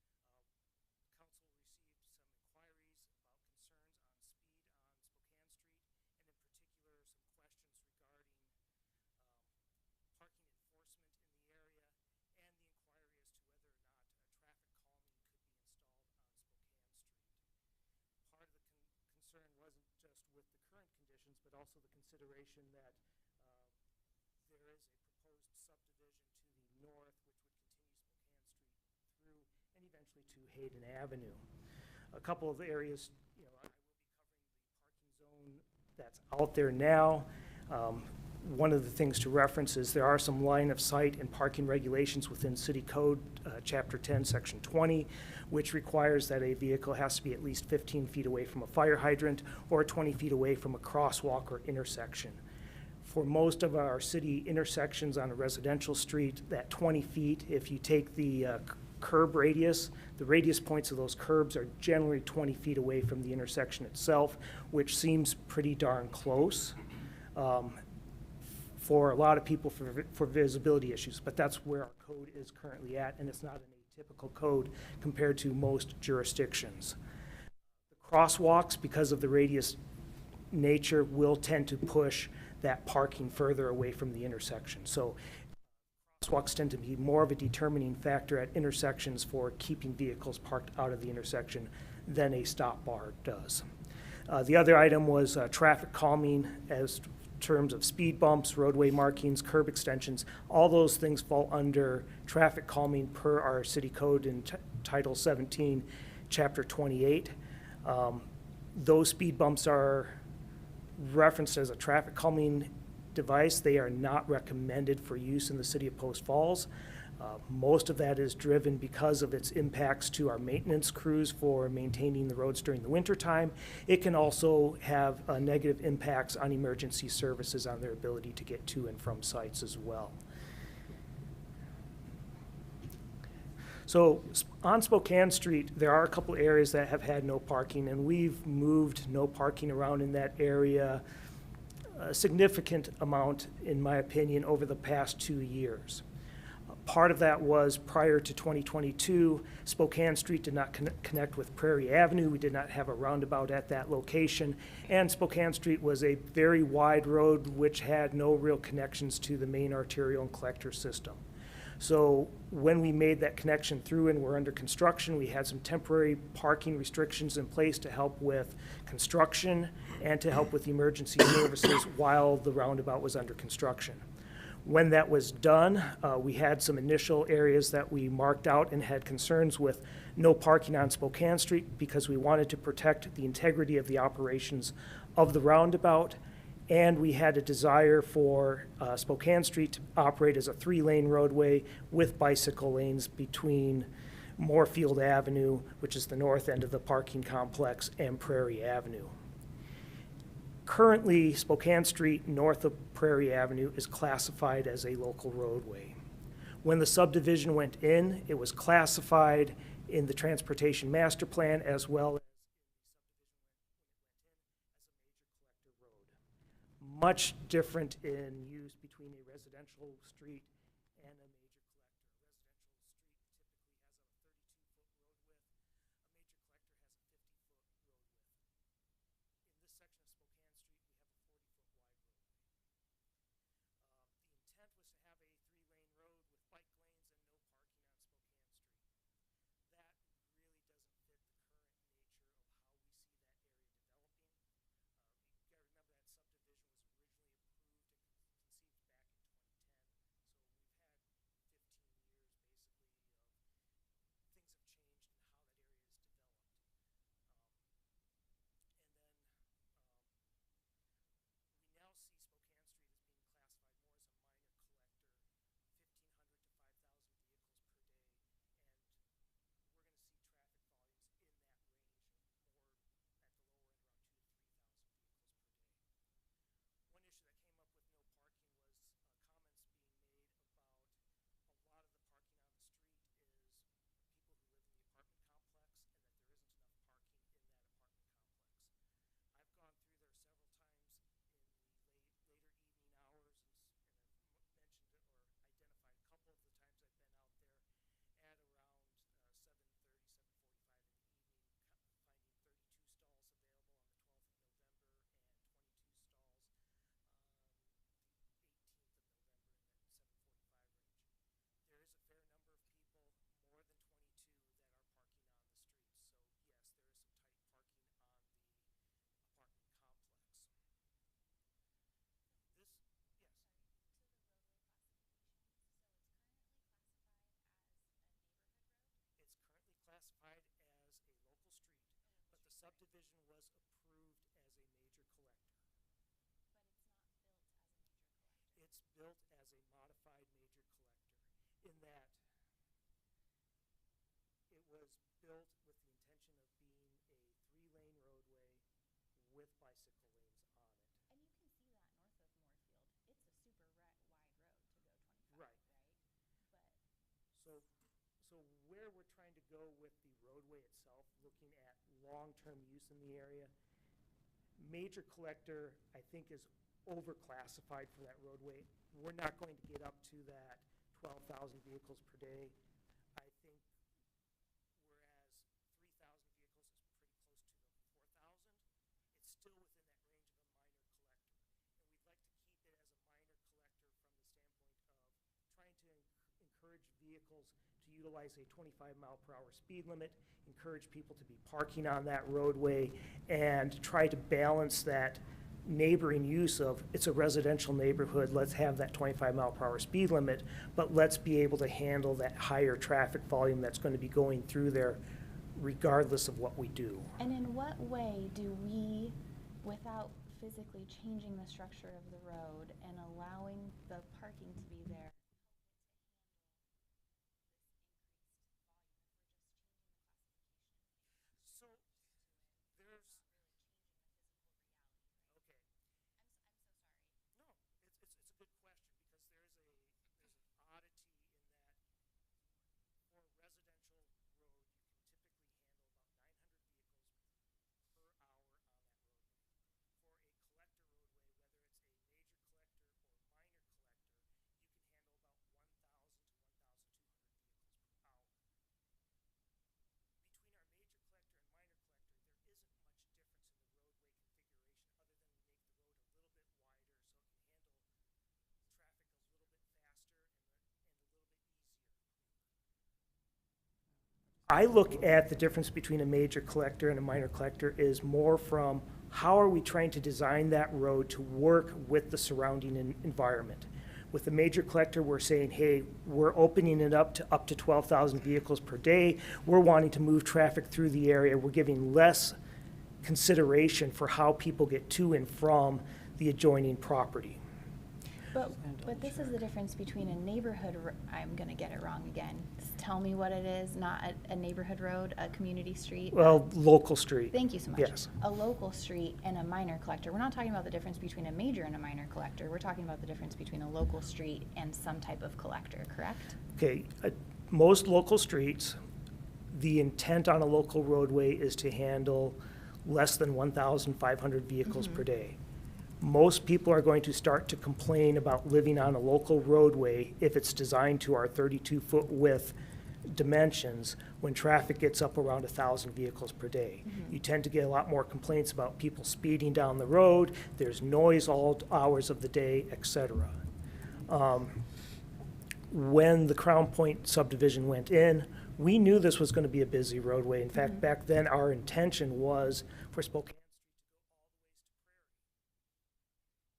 the speed limit, would you recommend a higher enforcement of the speed limit on this stretch of road then? I would probably do another study and see what we come out with on the equipment, see where the speed is at that point. Concern wasn't just with the current conditions, but also the consideration that there is a proposed subdivision to the north, which would continue Spokane Street through and eventually to Hayden Avenue. A couple of the areas, I will be covering the parking zone that's out there now. one of the things to reference is there are some line of sight and parking regulations within City Code, Chapter 10, Section 20, which requires that a vehicle has to be at least 15 feet away from a fire hydrant or 20 feet away from a crosswalk or intersection. For most of our city intersections on a residential street, that 20 feet, if you take the curb radius, the radius points of those curbs are generally 20 feet away from the intersection itself, which seems pretty darn close for a lot of people for visibility issues, but that's where our code is currently at, and it's not an atypical code compared to most jurisdictions. The crosswalks, because of the radius nature, will tend to push that parking further away from the intersection. So crosswalks tend to be more of a determining factor at intersections for keeping vehicles parked out of the intersection than a stop bar does. The other item was traffic calming as terms of speed bumps, roadway markings, curb extensions. All those things fall under traffic calming per our city code in Title 17, Chapter 28. Those speed bumps are referenced as a traffic calming device. They are not recommended for use in the city of Post Falls. Most of that is driven because of its impacts to our maintenance crews for maintaining the roads during the winter time. It can also have negative impacts on emergency services on their ability to get to and from sites as well. So on Spokane Street, there are a couple areas that have had no parking, and we've moved no parking around in that area a significant amount, in my opinion, over the past 2 years. Part of that was prior to 2022, Spokane Street did not connect with Prairie Avenue. We did not have a roundabout at that location. And Spokane Street was a very wide road which had no real connections to the main arterial and collector system. So when we made that connection through and we're under construction, we had some temporary parking restrictions in place to help with construction and to help with emergency services while the roundabout was under construction. When that was done, we had some initial areas that we marked out and had concerns with no parking on Spokane Street because we wanted to protect the integrity of the operations of the roundabout. And we had a desire for Spokane Street to operate as a 3-lane roadway with bicycle lanes between Moorfield Avenue, which is the north end of the parking complex, and Prairie Avenue. Currently, Spokane Street north of Prairie Avenue is classified as a local roadway. When the subdivision went in, it was classified in the Transportation Master Plan as well as much different in use between a residential street and a major collector. A residential street typically has a 32-foot road width. A major collector has a 50-foot road width. In this section of Spokane Street, we have a 40-foot wide roadway. The intent was to have a 3-lane road with bike lanes and no parking on Spokane Street. That really doesn't fit the current nature of how we see that area developing. You gotta remember that subdivision was originally approved and conceived back in 2010, so we've had 15 years basically of things have changed in how that area is developed. We now see Spokane Street as being classified more as a minor collector, 1,500 to 5,000 vehicles per day, and we're going to see traffic volumes in that range, more at the lower end, around 2,000 to 3,000 vehicles per day. One issue that came up with no parking was comments being made about a lot of the parking on the street is people who live in the apartment complex and that there isn't enough parking in that apartment complex. I've gone through there several times in the later evening hours and I've mentioned it or identified a couple of the times I've been out there at around 7:30, 7:45 in the evening, finding 32 stalls available on the 12th of November and 22 stalls on the 18th of November in that 7:45 range. There is a fair number of people, more than 22, that are parking on the streets. So yes, there is some tight parking on the apartment complex. This, yes. It's currently classified as a local street, but the subdivision was approved as a major collector. built with the intention of being a 3-lane roadway with bicycle lanes on it. And you can see that north of Moorfield. It's a super wide road to go 25, Right. But So where we're trying to go with the roadway itself, looking at long-term use in the area, major collector, I think, is overclassified for that roadway. We're not going to get up to that 12,000 vehicles per day. I think whereas 3,000 vehicles is pretty close to the 4,000, it's still within that range of a minor collector. And we'd like to keep it as a minor collector from the standpoint of trying to encourage vehicles to utilize a 25-mile-per-hour speed limit, encourage people to be parking on that roadway, and try to balance that neighboring use of, it's a residential neighborhood, let's have that 25-mile-per-hour speed limit, but let's be able to handle that higher traffic volume that's going to be going through there regardless of what we do. And in what way do we, without physically changing the structure of the road and allowing the parking to be there, So there's, okay. I'm so sorry. No, it's a good question, because there's an oddity in that for a residential road, you can typically handle about 900 vehicles per hour on that roadway. For a collector roadway, whether it's a major collector or minor collector, you can handle about 1,000 to 1,200 vehicles per hour. Between our major collector and minor collector, there isn't much difference in the roadway configuration, other than we make the road a little bit wider so it can handle traffic a little bit faster and a little bit easier. I look at the difference between a major collector and a minor collector is more from how are we trying to design that road to work with the surrounding environment. With the major collector, we're saying, hey, we're opening it up to 12,000 vehicles per day. We're wanting to move traffic through the area. We're giving less consideration for how people get to and from the adjoining property. But this is the difference between a neighborhood, I'm going to get it wrong again. Just tell me what it is, not a neighborhood road, a community street. Well, local street. Thank you so much. Yes. A local street and a minor collector. We're not talking about the difference between a major and a minor collector. We're talking about the difference between a local street and some type of collector, correct? Okay, most local streets, the intent on a local roadway is to handle less than 1,500 vehicles per day. Most people are going to start to complain about living on a local roadway if it's designed to our 32-foot width dimensions when traffic gets up around 1,000 vehicles per day. You tend to get a lot more complaints about people speeding down the road, there's noise all hours of the day, etc. When the Crown Point subdivision went in, we knew this was going to be a busy roadway. In fact, back then, our intention was for Spokane Street to go all the ways to Prairie.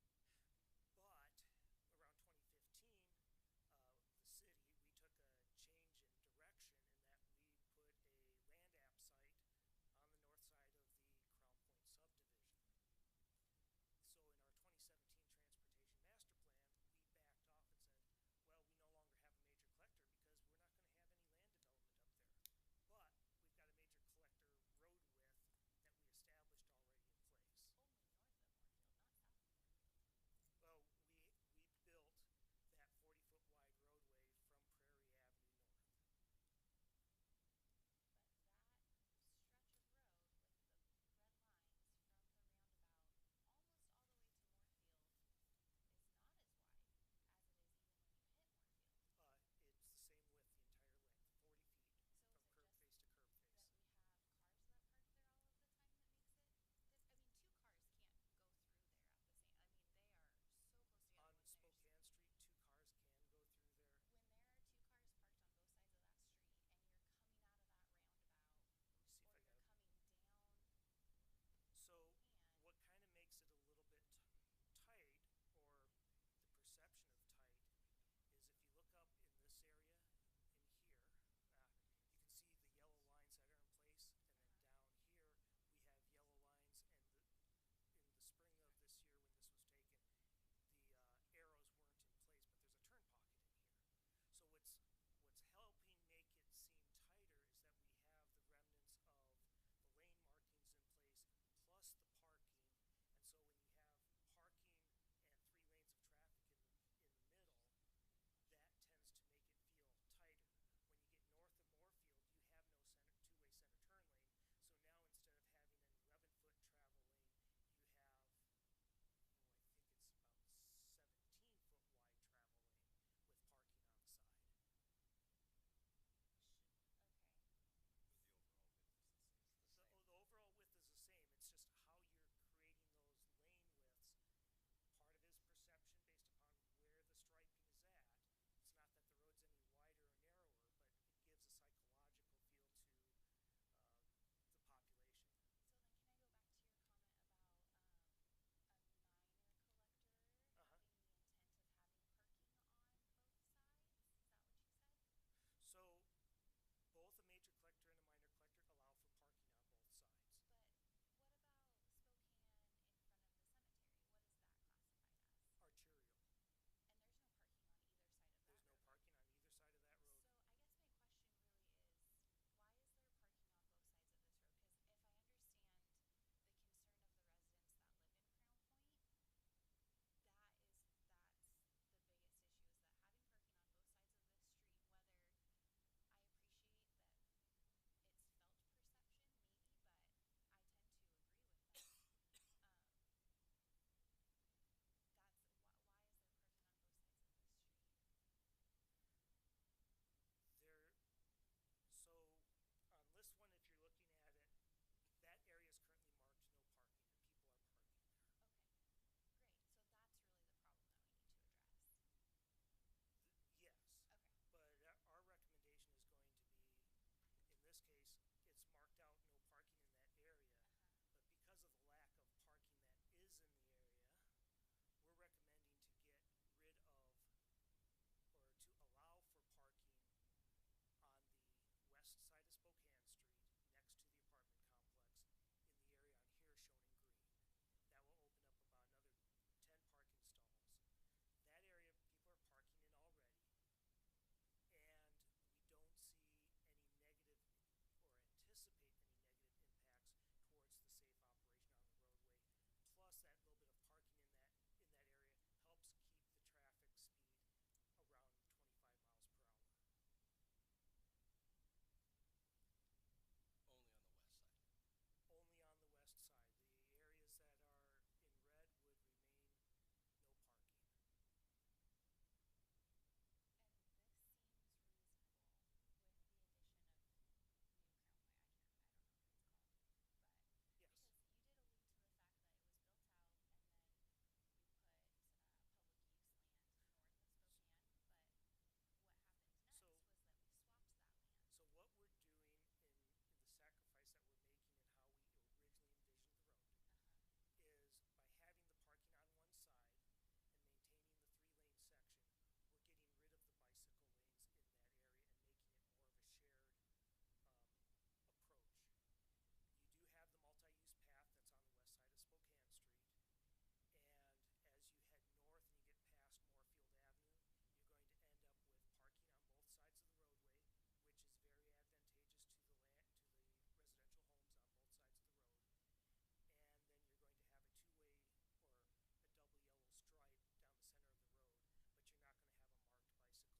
But around 2015, the city, we took a change in direction in that we put a land app site on the north side of the Crown Point subdivision. So in our 2017 Transportation Master Plan, we backed off and said, well, we no longer have a major collector because we're not going to have any land development up there. But we've got a major collector road width that we established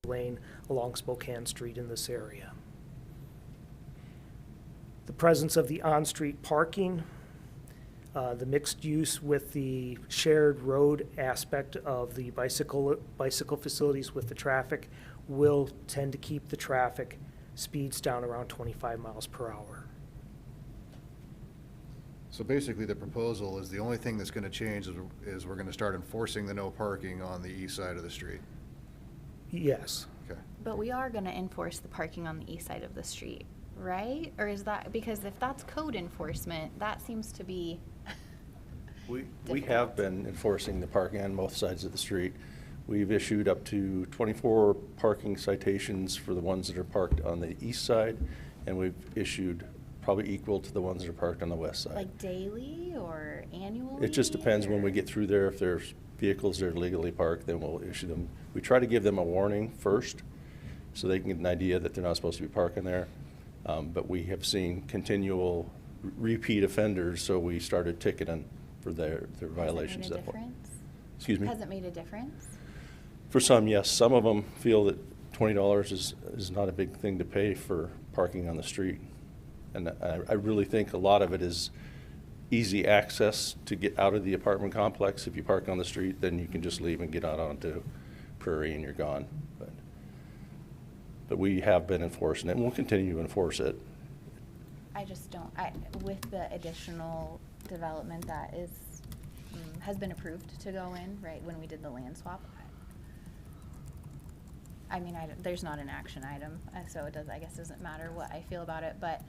lane along Spokane Street in this area. The presence of the on-street parking, the mixed use with the shared road aspect of the bicycle facilities with the traffic will tend to keep the traffic speeds down around 25 miles per hour. So basically, the proposal is the only thing that's going to change is we're going to start enforcing the no parking on the east side of the street. Yes. Okay. But we are gonna enforce the parking on the east side of the street, right? Or is that, because if that's code enforcement, that seems to be, We have been enforcing the parking on both sides of the street. We've issued up to 24 parking citations for the ones that are parked on the east side, and we've issued probably equal to the ones that are parked on the west side. like daily or annually? It just depends when we or- get through there. If there's vehicles that are legally parked, then we'll issue them. We try to give them a warning first, so they can get an idea that they're not supposed to be parking there. But we have seen continual repeat offenders, so we started ticketing for their violations. Has it made a difference? Excuse me? Has it made a difference? For some, yes. Some of them feel that $20 is not a big thing to pay for parking on the street. And I really think a lot of it is easy access to get out of the apartment complex. If you park on the street, then you can just leave and get out onto Prairie and you're gone. But we have been enforcing it, and we'll continue to enforce it. I just don't, with the additional development that is, has been approved to go in, right, when we did the land swap. I mean, there's not an action item, so it does, I guess, doesn't matter what I feel about it, but,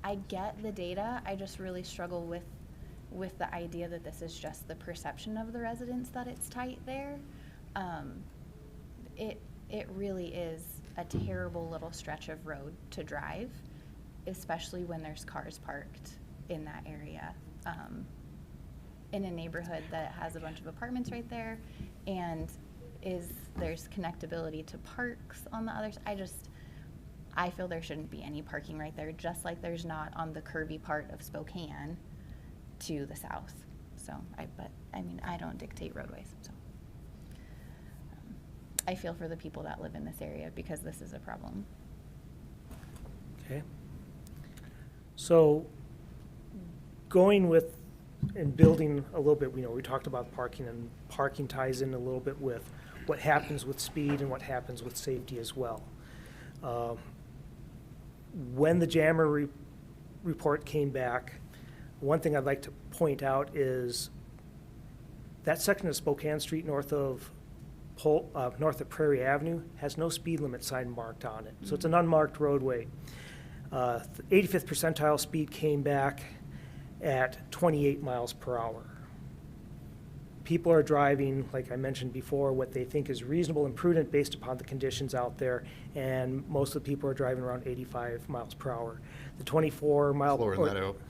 I get the data, I just really struggle with the idea that this is just the perception of the residents that it's tight there. It really is a terrible little stretch of road to drive, especially when there's cars parked in that area. In a neighborhood that has a bunch of apartments right there, and there's connectability to parks on the other side. I feel there shouldn't be any parking right there, just like there's not on the curvy part of Spokane to the south. So, but I mean, I don't dictate roadways, so. I feel for the people that live in this area because this is a problem. Okay. So going with and building a little bit, we talked about parking, and parking ties in a little bit with what happens with speed and what happens with safety as well. When the jammer report came back, one thing I'd like to point out is that section of Spokane Street north of Prairie Avenue has no speed limit sign marked on it. So it's an unmarked roadway. The 85th percentile speed came back at 28 miles per hour. People are driving, like I mentioned before, what they think is reasonable and prudent based upon the conditions out there, and most of the people are driving around 85 miles per hour. The 24-mile... Slower than that, I hope.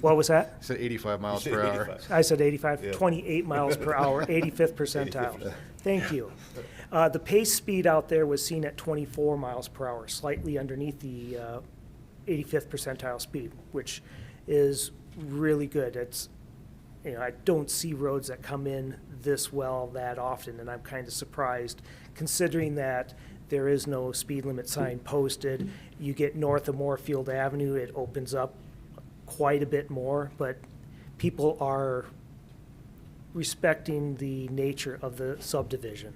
What was that? I said 85 miles per hour. I said 85, Yeah. 28 miles per hour, 85th percentile. Thank you. The pace speed out there was seen at 24 miles per hour, slightly underneath the 85th percentile speed, which is really good. It's, I don't see roads that come in this well that often, and I'm kind of surprised, considering that there is no speed limit sign posted. You get north of Moorfield Avenue, it opens up quite a bit more, but people are respecting the nature of the subdivision.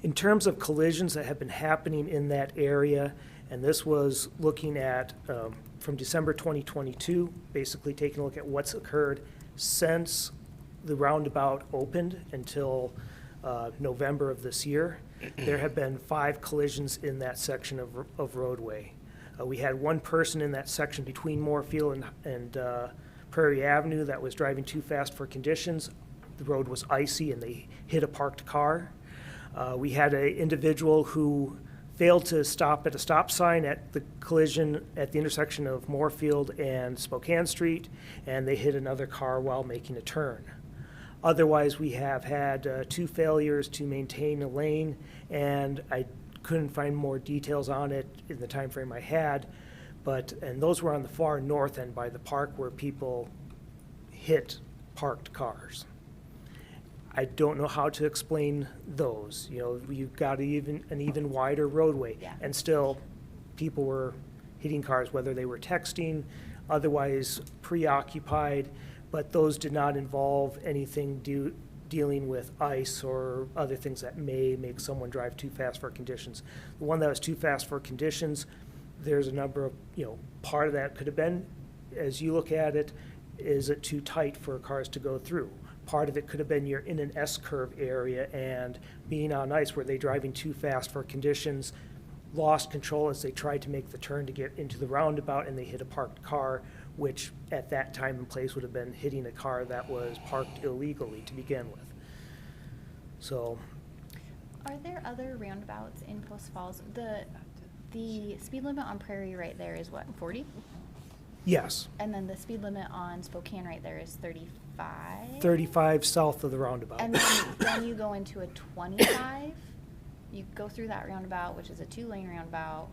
In terms of collisions that have been happening in that area, and this was looking at from December 2022, basically taking a look at what's occurred since the roundabout opened until November of this year. There have been 5 collisions in that section of roadway. We had one person in that section between Moorfield and Prairie Avenue that was driving too fast for conditions. The road was icy and they hit a parked car. We had an individual who failed to stop at a stop sign at the collision at the intersection of Moorfield and Spokane Street, and they hit another car while making a turn. Otherwise, we have had 2 failures to maintain a lane, and I couldn't find more details on it in the time frame I had, and those were on the far north end by the park where people hit parked cars. I don't know how to explain those. You know, you've got an even wider roadway. Yeah. And still, people were hitting cars, whether they were texting, otherwise preoccupied, but those did not involve anything dealing with ice or other things that may make someone drive too fast for conditions. The one that was too fast for conditions, there's a number of, you know, part of that could have been, as you look at it, is it too tight for cars to go through? Part of it could have been you're in an S-curve area and being on ice, were they driving too fast for conditions, lost control as they tried to make the turn to get into the roundabout and they hit a parked car, which at that time and place would have been hitting a car that was parked illegally to begin with. So, Are there other roundabouts in Post Falls? The speed limit on Prairie right there is what, 40? yes, And then the speed limit on Spokane right there is 35? 35 south of the roundabout. And then you go into a 25? You go through that roundabout, which is a 2-lane roundabout,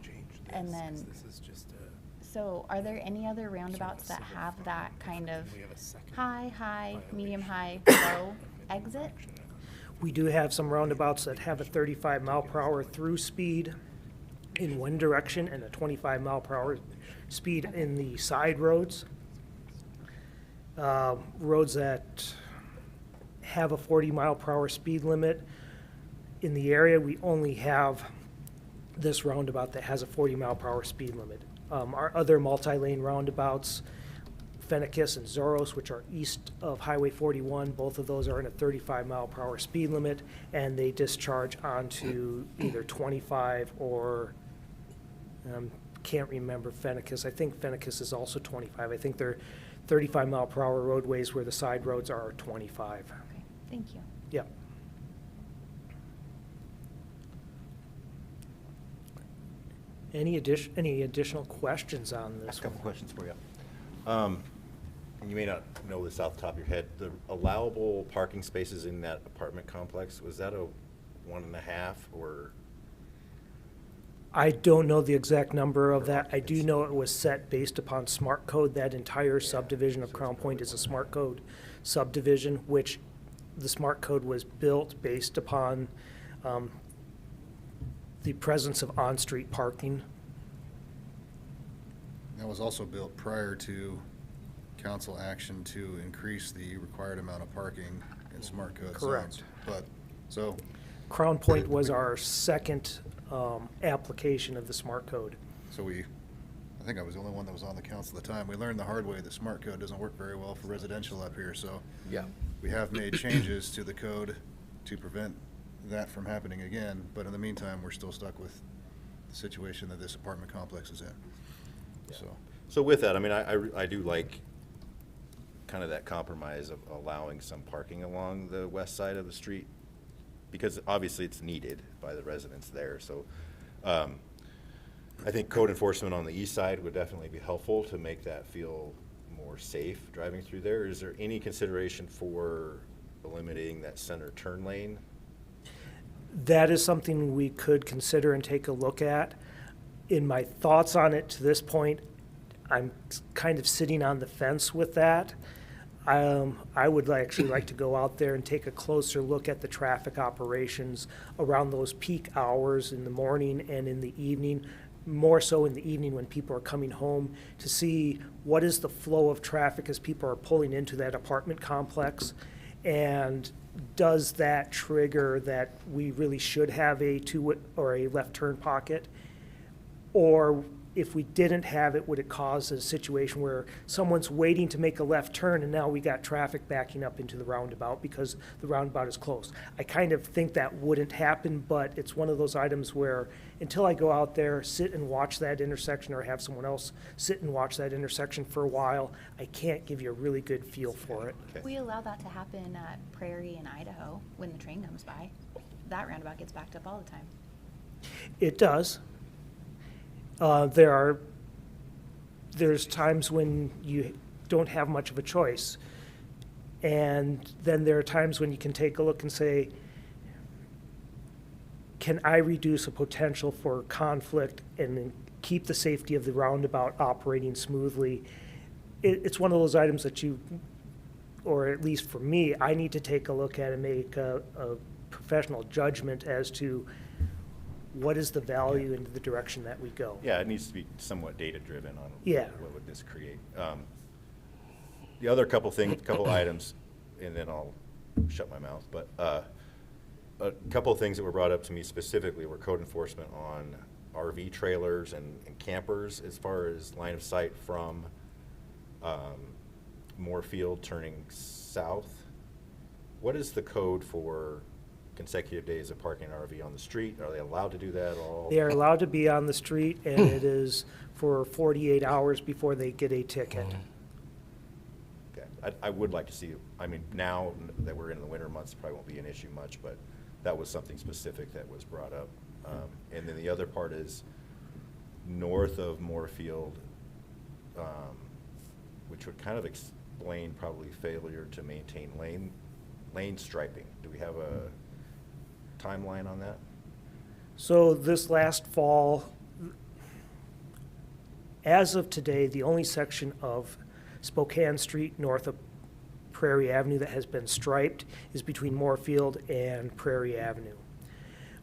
and then, This is just a. so are there any other roundabouts that have that kind of We have a second high, medium, high, low exit? We do have some roundabouts that have a 35 mile per hour through speed in one direction and a 25 mile per hour speed in the side roads. Roads that have a 40 mile per hour speed limit. In the area, we only have this roundabout that has a 40 mile per hour speed limit. Our other multi-lane roundabouts, Fennekiss and Zoros, which are east of Highway 41, both of those are in a 35 mile per hour speed limit, and they discharge onto either 25 or, can't remember Fennekiss. I think Fennekiss is also 25. I think they're 35 mile per hour roadways where the side roads are 25. Okay, thank you. Yep. Any additional questions on A this couple one? questions for you. You may not know this off the top of your head. The allowable parking spaces in that apartment complex, was that a 1.5 or? I don't know the exact number of that. I do know it was set based upon smart code. That entire subdivision of Crown Point is a smart code subdivision, which the smart code was built based upon the presence of on-street parking. That was also built prior to council action to increase the required amount of parking in smart code zones. Correct. But, so, Crown Point was our second application of the smart code. so I think I was the only one that was on the council at the time. We learned the hard way that smart code doesn't work very well for residential up here, so. Yeah. We have made changes to the code to prevent that from happening again, but in the meantime, we're still stuck with the situation that this apartment complex is in. So, So with that, I mean, I do like kind of that compromise of allowing some parking along the west side of the street, because obviously it's needed by the residents there. So I think code enforcement on the east side would definitely be helpful to make that feel more safe driving through there. Is there any consideration for eliminating that center turn lane? That is something we could consider and take a look at. In my thoughts on it to this point, I'm kind of sitting on the fence with that. I would actually like to go out there and take a closer look at the traffic operations around those peak hours in the morning and in the evening, more so in the evening when people are coming home, to see what is the flow of traffic as people are pulling into that apartment complex. And does that trigger that we really should have a or a left turn pocket? Or if we didn't have it, would it cause a situation where someone's waiting to make a left turn and now we got traffic backing up into the roundabout because the roundabout is closed? I kind of think that wouldn't happen, but it's one of those items where until I go out there, sit and watch that intersection or have someone else sit and watch that intersection for a while, I can't give you a really good feel for it. Okay. We allow that to happen at Prairie in Idaho when the train comes by. That roundabout gets backed up all the time. It does. There's times when you don't have much of a choice. And then there are times when you can take a look and say, can I reduce a potential for conflict and keep the safety of the roundabout operating smoothly? It's one of those items that or at least for me, I need to take a look at and make a professional judgment as to what is the value and the direction that we go. Yeah, it needs to be somewhat data-driven on Yeah. what would this create. The other couple items, and then I'll shut my mouth, but a couple of things that were brought up to me specifically were code enforcement on RV trailers and campers as far as line of sight from Moorfield turning south. What is the code for consecutive days of parking an RV on the street? Are they allowed to do that all? They are allowed to be on the street, and it is for 48 hours before they get a ticket. Okay, I would like to see, I mean, now that we're in the winter months, it probably won't be an issue much, but that was something specific that was brought up. And then the other part is north of Moorfield, which would kind of explain probably failure to maintain lane striping. Do we have a timeline on that? So this last fall, as of today, the only section of Spokane Street north of Prairie Avenue that has been striped is between Moorfield and Prairie Avenue.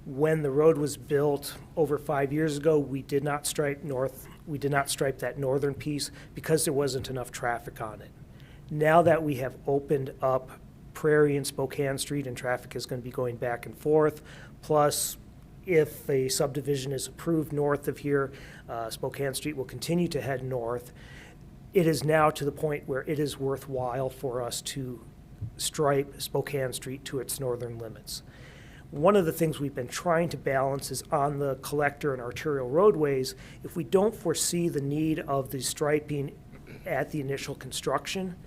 When the road was built over 5 years ago, we did not stripe that northern piece because there wasn't enough traffic on it. Now that we have opened up Prairie and Spokane Street and traffic is going to be going back and forth, plus if a subdivision is approved north of here, Spokane Street will continue to head north. It is now to the point where it is worthwhile for us to stripe Spokane Street to its northern limits. One of the things we've been trying to balance is on the collector and arterial roadways, if we don't foresee the need of the striping at the initial construction,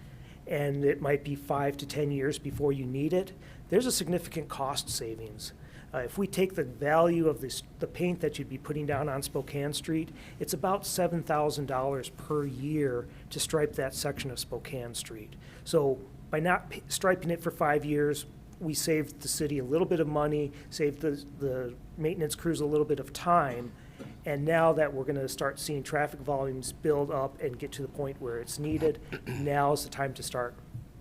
and it might be 5 to 10 years before you need it, there's a significant cost savings. If we take the value of the paint that you'd be putting down on Spokane Street, it's about $7,000 per year to stripe that section of Spokane Street. So by not striping it for 5 years, we saved the city a little bit of money, saved the maintenance crews a little bit of time, and now that we're going to start seeing traffic volumes build up and get to the point where it's needed, now is the time to start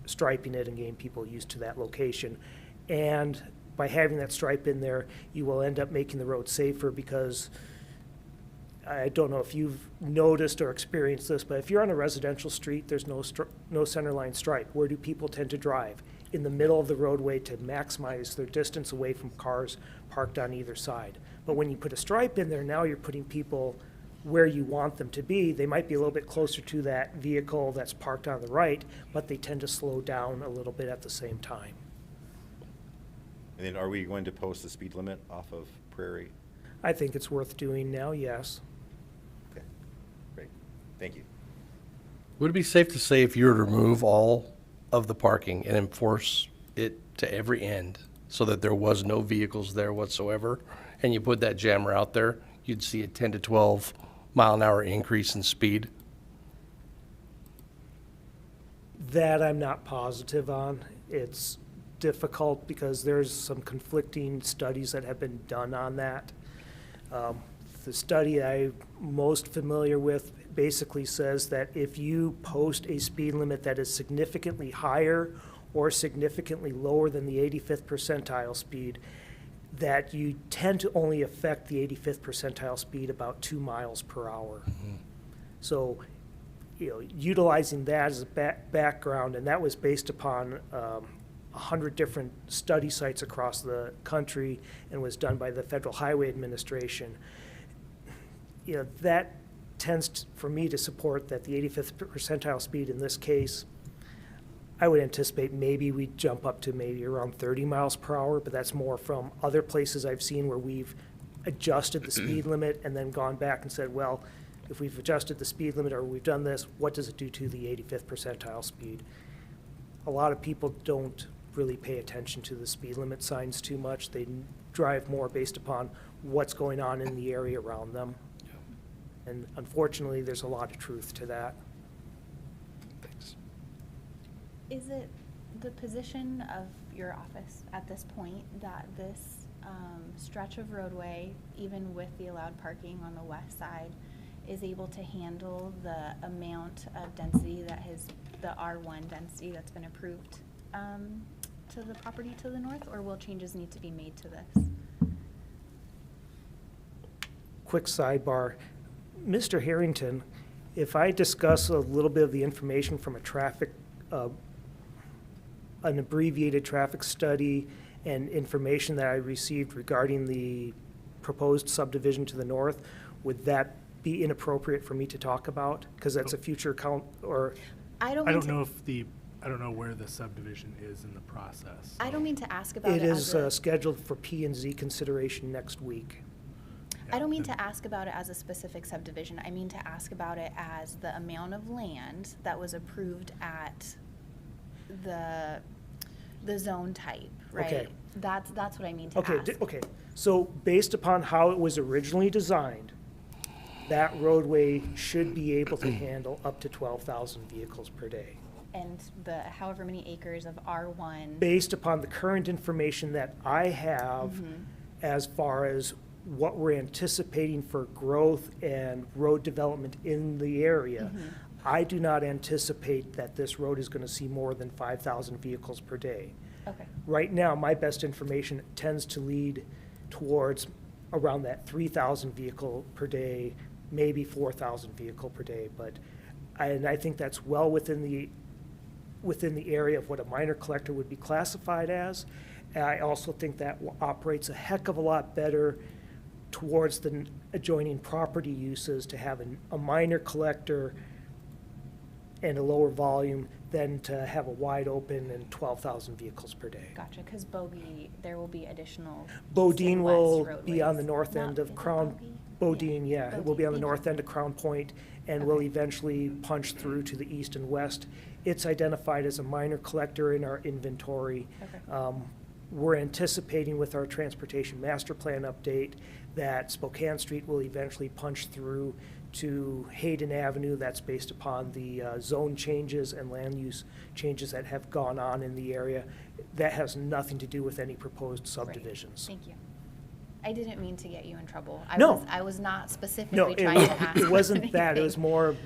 striping it and getting people used to that location. And by having that stripe in there, you will end up making the road safer because I don't know if you've noticed or experienced this, but if you're on a residential street, there's no centerline stripe. Where do people tend to drive? In the middle of the roadway to maximize their distance away from cars parked on either side. But when you put a stripe in there, now you're putting people where you want them to be. They might be a little bit closer to that vehicle that's parked on the right, but they tend to slow down a little bit at the same time. And then are we going to post the speed limit off of Prairie? I think it's worth doing now, yes. Okay, great, thank you. Would it be safe to say if you were to remove all of the parking and enforce it to every end so that there was no vehicles there whatsoever, and you put that jammer out there, you'd see a 10 to 12 mile an hour increase in speed? That I'm not positive on. It's difficult because there's some conflicting studies that have been done on that. The study I'm most familiar with basically says that if you post a speed limit that is significantly higher or significantly lower than the 85th percentile speed, that you tend to only affect the 85th percentile speed about 2 miles per hour. So, utilizing that as a background, and that was based upon 100 different study sites across the country and was done by the Federal Highway Administration. That tends for me to support that the 85th percentile speed in this case, I would anticipate maybe we jump up to maybe around 30 miles per hour, but that's more from other places I've seen where we've adjusted the speed limit and then gone back and said, well, if we've adjusted the speed limit or we've done this, what does it do to the 85th percentile speed? A lot of people don't really pay attention to the speed limit signs too much. They drive more based upon what's going on in the area around them. And unfortunately, there's a lot of truth to that. Thanks. Is it the position of your office at this point that this stretch of roadway, even with the allowed parking on the west side, is able to handle the amount of density that has the R1 density that's been approved to the property to the north, or will changes need to be made to this? Quick sidebar. Mr. Harrington, if I discuss a little bit of the information from a traffic, an abbreviated traffic study and information that I received regarding the proposed subdivision to the north, would that be inappropriate for me to talk about? Because that's a future count, or, I don't I mean don't to, know if the, I don't know where the subdivision is in the process. I don't mean to ask about it it is as a, scheduled for P and Z consideration next week. I don't mean to ask about it as a specific subdivision. I mean to ask about it as the amount of land that was approved at the zone type, right? Okay. That's what I mean to Okay, ask. okay. So based upon how it was originally designed, that roadway should be able to handle up to 12,000 vehicles per day. And the however many acres of R1. Based upon the current information that I have as far as what we're anticipating for growth and road development in the area, I do not anticipate that this road is going to see more than 5,000 vehicles per day. Okay. Right now, my best information tends to lead towards around that 3,000 vehicle per day, maybe 4,000 vehicle per day. But I think that's well within the area of what a minor collector would be classified as. And I also think that operates a heck of a lot better towards the adjoining property uses to have a minor collector and a lower volume than to have a wide open and 12,000 vehicles per day. Gotcha, because Bogey, there will be additional. Bodine east and will west be on the roadways. north Not- end is of it Crown, Bodine, yeah, it will be on the Bodine, north thank end of Crown Point and will Okay. eventually punch through to the east and west. It's identified as a minor collector in our inventory. Okay. We're anticipating with our transportation master plan update that Spokane Street will eventually punch through to Hayden Avenue. That's based upon the zone changes and land use changes that have gone on in the area. That has nothing to do with any proposed Great. subdivisions. Thank you. I didn't mean to get you in trouble. No. I was not No, specifically trying to ask. it wasn't that. It was anything. more,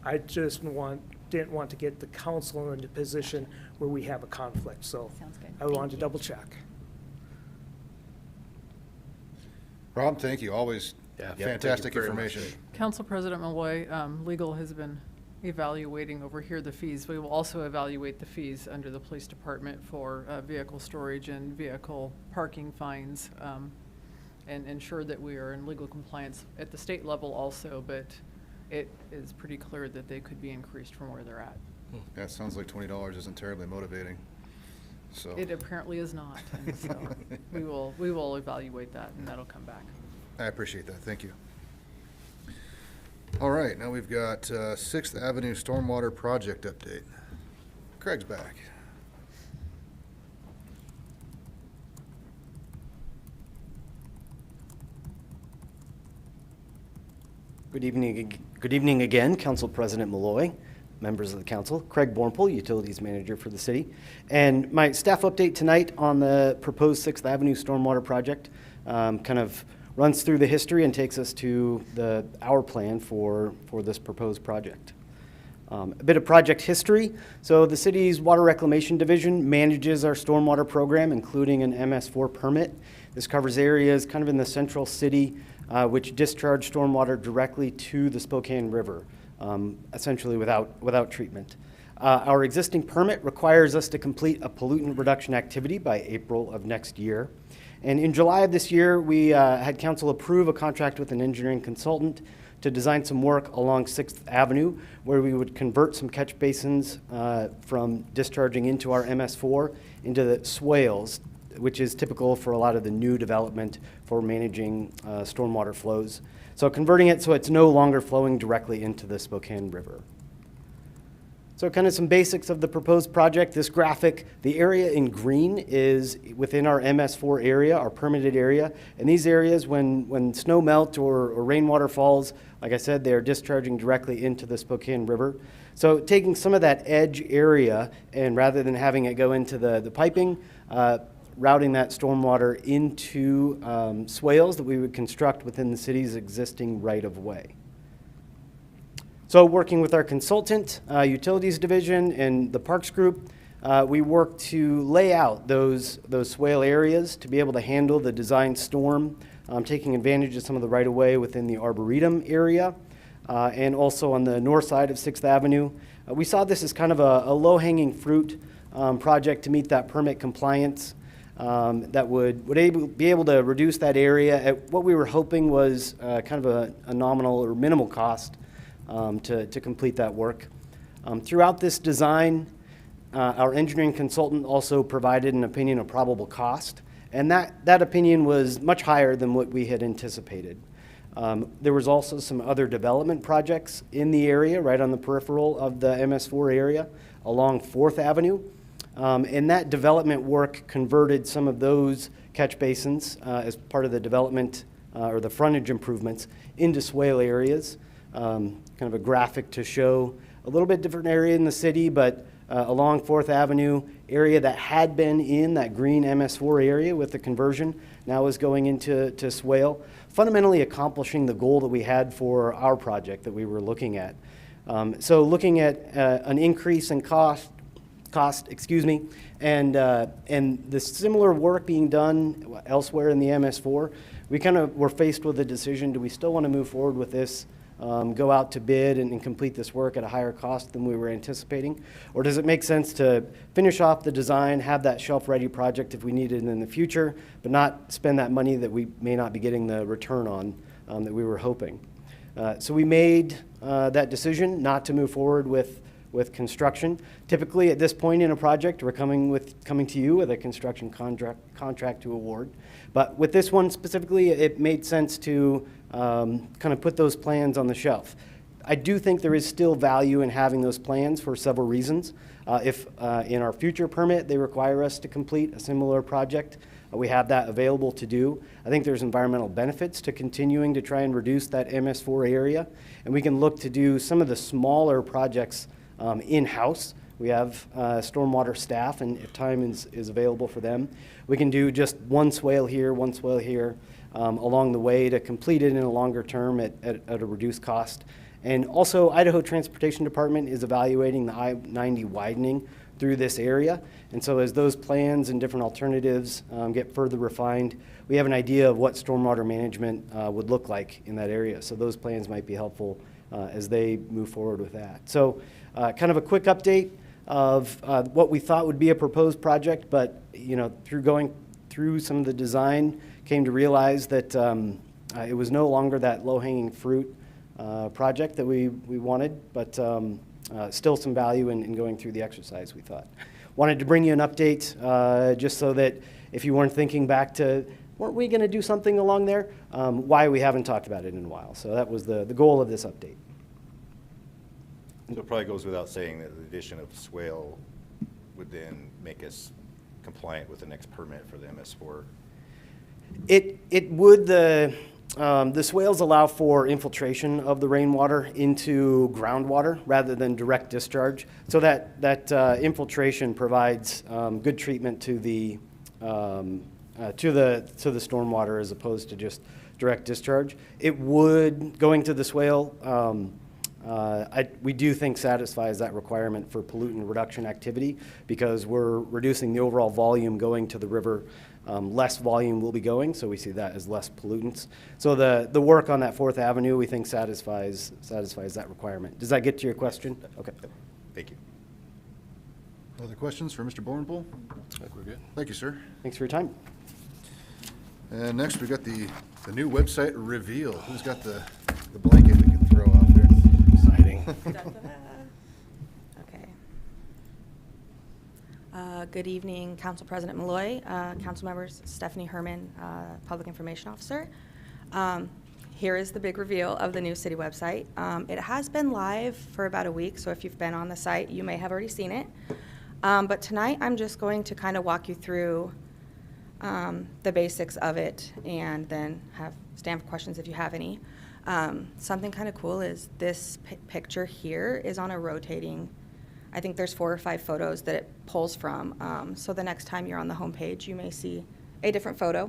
I just didn't want to get the council in a position where we have a conflict, so Sounds good. I Thank wanted to you. double check. Rob, thank you. Always Yeah. Yep, thank you fantastic very much. information. Council President Malloy, legal has been evaluating over here the fees. We will also evaluate the fees under the police department for vehicle storage and vehicle parking fines, and ensure that we are in legal compliance at the state level also, but it is pretty clear that they could be increased from where they're at. That sounds like $20 isn't terribly motivating, so. It apparently is not, and so we will evaluate that, and that'll come back. I appreciate that, thank you. All right, now we've got Sixth Avenue Stormwater Project update. Craig's back. Good evening again, Council President Malloy, members of the council. Craig Bornpool, Utilities Manager for the city. And my staff update tonight on the proposed Sixth Avenue Stormwater Project kind of runs through the history and takes us to our plan for this proposed project. A bit of project history. So the city's Water Reclamation Division manages our stormwater program, including an MS4 permit. This covers areas kind of in the central city which discharge stormwater directly to the Spokane River, essentially without treatment. Our existing permit requires us to complete a pollutant reduction activity by April of next year. And in July of this year, we had council approve a contract with an engineering consultant to design some work along 6th Avenue, where we would convert some catch basins from discharging into our MS4 into the swales, which is typical for a lot of the new development for managing stormwater flows. So converting it so it's no longer flowing directly into the Spokane River. So kind of some basics of the proposed project. This graphic, the area in green is within our MS4 area, our permitted area. And these areas, when snow melt or rainwater falls, like I said, they're discharging directly into the Spokane River. So taking some of that edge area, and rather than having it go into the piping, routing that stormwater into swales that we would construct within the city's existing right-of-way. So working with our consultant, utilities division, and the parks group, we worked to lay out those swale areas to be able to handle the design storm, taking advantage of some of the right-of-way within the Arboretum area, and also on the north side of 6th Avenue. We saw this as kind of a low-hanging fruit project to meet that permit compliance that would be able to reduce that area at what we were hoping was kind of a nominal or minimal cost to complete that work. Throughout this design, our engineering consultant also provided an opinion of probable cost, and that opinion was much higher than what we had anticipated. There was also some other development projects in the area, right on the peripheral of the MS4 area, along 4th Avenue. And that development work converted some of those catch basins as part of the development or the frontage improvements into swale areas. Kind of a graphic to show a little bit different area in the city, but along 4th Avenue, area that had been in that green MS4 area with the conversion, now is going into swale, fundamentally accomplishing the goal that we had for our project that we were looking at. So looking at an increase in cost, and the similar work being done elsewhere in the MS4, we kind of were faced with a decision: do we still want to move forward with this, go out to bid and complete this work at a higher cost than we were anticipating, or does it make sense to finish off the design, have that shelf-ready project if we need it in the future, but not spend that money that we may not be getting the return on that we were hoping? So we made that decision not to move forward with construction. Typically, at this point in a project, we're coming to you with a construction contract to award. But with this one specifically, it made sense to kind of put those plans on the shelf. I do think there is still value in having those plans for several reasons. If in our future permit they require us to complete a similar project, we have that available to do. I think there's environmental benefits to continuing to try and reduce that MS4 area, and we can look to do some of the smaller projects in-house. We have stormwater staff, and if time is available for them, we can do just one swale here along the way to complete it in a longer term at a reduced cost. And also, Idaho Transportation Department is evaluating the I-90 widening through this area. And so as those plans and different alternatives get further refined, we have an idea of what stormwater management would look like in that area. So those plans might be helpful as they move forward with that. So kind of a quick update of what we thought would be a proposed project, but through going through some of the design, came to realize that it was no longer that low-hanging fruit project that we wanted, but still some value in going through the exercise, we thought. Wanted to bring you an update just so that if you weren't thinking back to, weren't we going to do something along there, why we haven't talked about it in a while. So that was the goal of this update. So it probably goes without saying that the addition of swale would then make us compliant with the next permit for the MS4. It would. The swales allow for infiltration of the rainwater into groundwater rather than direct discharge. So that infiltration provides good treatment to the stormwater as opposed to just direct discharge. It would, going to the swale, we do think satisfies that requirement for pollutant reduction activity because we're reducing the overall volume going to the river. Less volume will be going, so we see that as less pollutants. So the work on that 4th Avenue we think satisfies that requirement. Does that get to your question? Okay. Thank you. Other questions for Mr. Bornpool? I think we're good. Thank you, sir. Thanks for your time. And next we got the new website reveal. Who's got the blanket we can throw off here? Exciting. Okay. Good evening, Council President Malloy, Council members, Stephanie Herman, Public Information Officer. Here is the big reveal of the new city website. It has been live for about a week, so if you've been on the site, you may have already seen it. But tonight, I'm just going to kind of walk you through the basics of it and then stand for questions if you have any. Something kind of cool is this picture here is on a rotating, I think there's 4 or 5 photos that it pulls from. So the next time you're on the homepage, you may see a different photo.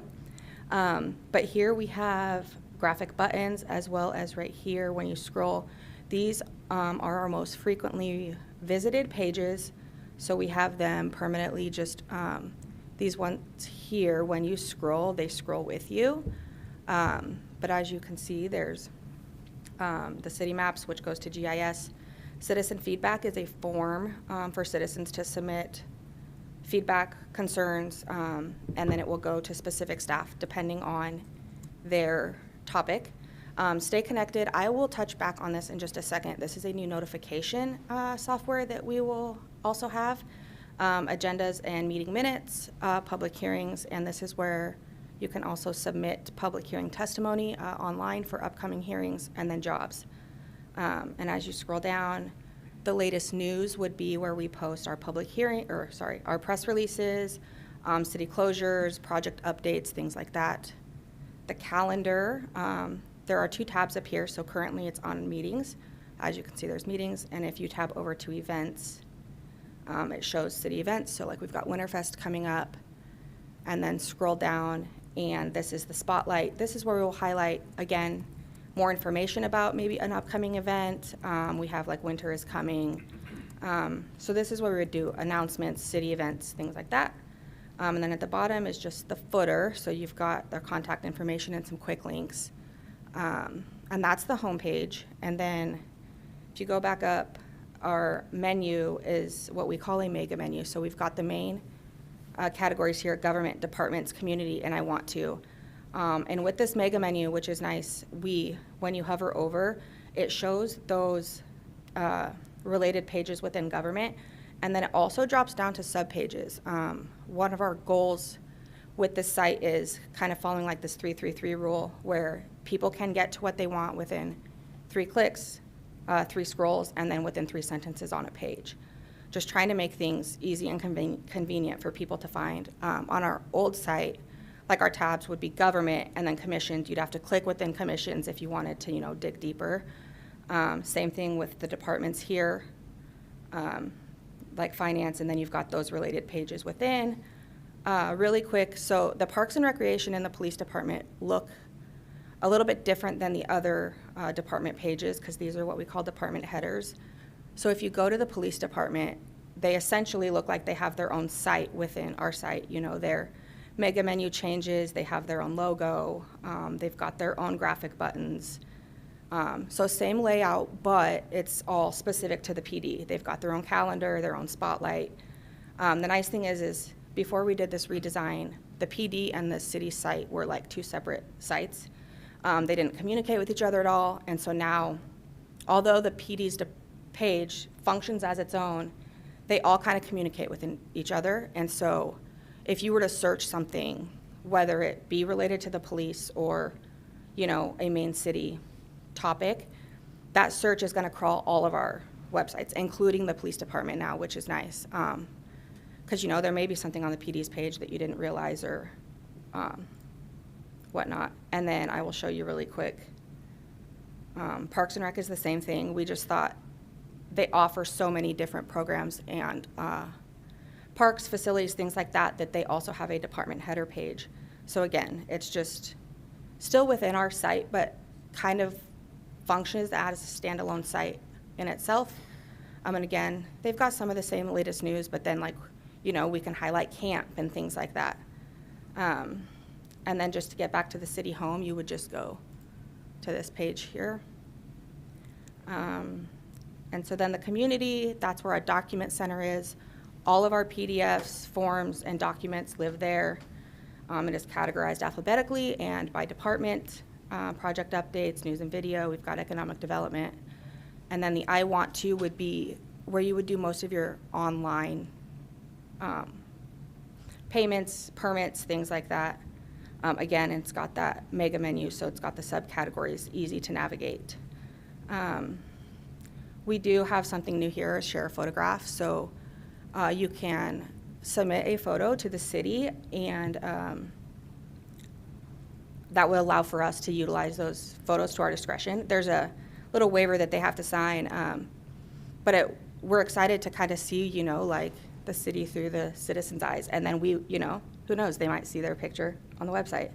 But here we have graphic buttons as well as right here when you scroll. These are our most frequently visited pages, so we have them permanently just, these ones here, when you scroll, they scroll with you. But as you can see, there's the city maps, which goes to GIS. Citizen feedback is a form for citizens to submit feedback, concerns, and then it will go to specific staff depending on their topic. Stay connected. I will touch back on this in just a second. This is a new notification software that we will also have. Agendas and meeting minutes, public hearings, and this is where you can also submit public hearing testimony online for upcoming hearings, and then jobs. And as you scroll down, the latest news would be where we post our public hearing, our press releases, city closures, project updates, things like that. The calendar, there are 2 tabs up here, so currently it's on meetings. As you can see, there's meetings, and if you tab over to events, it shows city events. So like we've got Winterfest coming up, and then scroll down, and this is the spotlight. This is where we'll highlight, again, more information about maybe an upcoming event. We have like winter is coming. So this is where we would do announcements, city events, things like that. And then at the bottom is just the footer. So you've got their contact information and some quick links. And that's the home page. And then if you go back up, our menu is what we call a mega menu. So we've got the main categories here: government, departments, community, and I want to. And with this mega menu, which is nice, when you hover over, it shows those related pages within government, and then it also drops down to subpages. One of our goals with this site is kind of following like this 3-3-3 rule, where people can get to what they want within 3 clicks, 3 scrolls, and then within 3 sentences on a page. Just trying to make things easy and convenient for people to find. On our old site, like our tabs would be government and then commissions. You'd have to click within commissions if you wanted to, dig deeper. Same thing with the departments here, like finance, and then you've got those related pages within. Really quick, so the Parks and Recreation and the Police Department look a little bit different than the other department pages, because these are what we call department headers. So if you go to the Police Department, they essentially look like they have their own site within our site. Their mega menu changes, they have their own logo, they've got their own graphic buttons. So same layout, but it's all specific to the PD. They've got their own calendar, their own spotlight. The nice thing is before we did this redesign, the PD and the city site were like 2 separate sites. They didn't communicate with each other at all, and so now, although the PD's page functions as its own, they all kind of communicate with each other. And so if you were to search something, whether it be related to the police or, a main city topic, that search is going to crawl all of our websites, including the police department now, which is nice. Because, there may be something on the PD's page that you didn't realize or whatnot. And then I will show you really quick. Parks and Rec is the same thing. We just thought they offer so many different programs and parks, facilities, things like that, that they also have a department header page. So again, it's just still within our site, but kind of functions as a standalone site in itself. And again, they've got some of the same latest news, but then we can highlight camp and things like that. And then just to get back to the city home, you would just go to this page here. And so then the community, that's where our document center is. All of our PDFs, forms, and documents live there. It is categorized alphabetically and by department, project updates, news and video. We've got economic development. And then the I want to would be where you would do most of your online payments, permits, things like that. Again, it's got that mega menu, so it's got the subcategories, easy to navigate. We do have something new here, share a photograph. So you can submit a photo to the city, and that will allow for us to utilize those photos to our discretion. There's a little waiver that they have to sign, but we're excited to kind of see, the city through the citizens' eyes. And then we, who knows, they might see their picture on the website.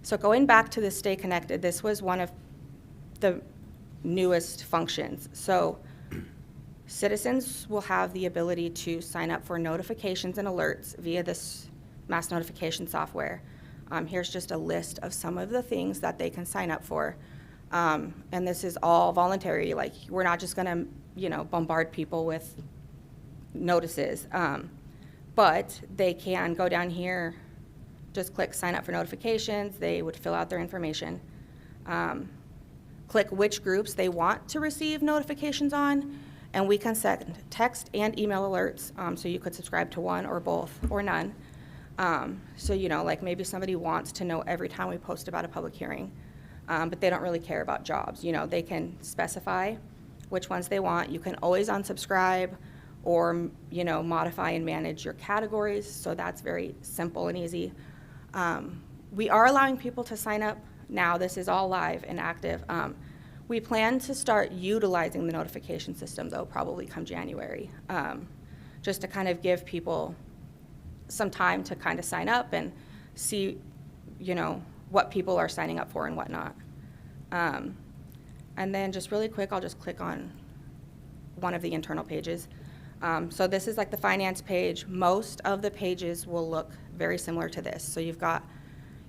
So going back to the Stay Connected, this was one of the newest functions. So citizens will have the ability to sign up for notifications and alerts via this mass notification software. Here's just a list of some of the things that they can sign up for. And this is all voluntary. Like, we're not just gonna, bombard people with notices. But they can go down here, just click sign up for notifications. They would fill out their information. Click which groups they want to receive notifications on, and we can send text and email alerts, so you could subscribe to one or both or none. So, like maybe somebody wants to know every time we post about a public hearing, but they don't really care about jobs. They can specify which ones they want. You can always unsubscribe or, modify and manage your categories, so that's very simple and easy. We are allowing people to sign up now. This is all live and active. We plan to start utilizing the notification system, though, probably come January, just to kind of give people some time to kind of sign up and see, what people are signing up for and whatnot. And then just really quick, I'll just click on one of the internal pages. So this is like the finance page. Most of the pages will look very similar to this. So you've got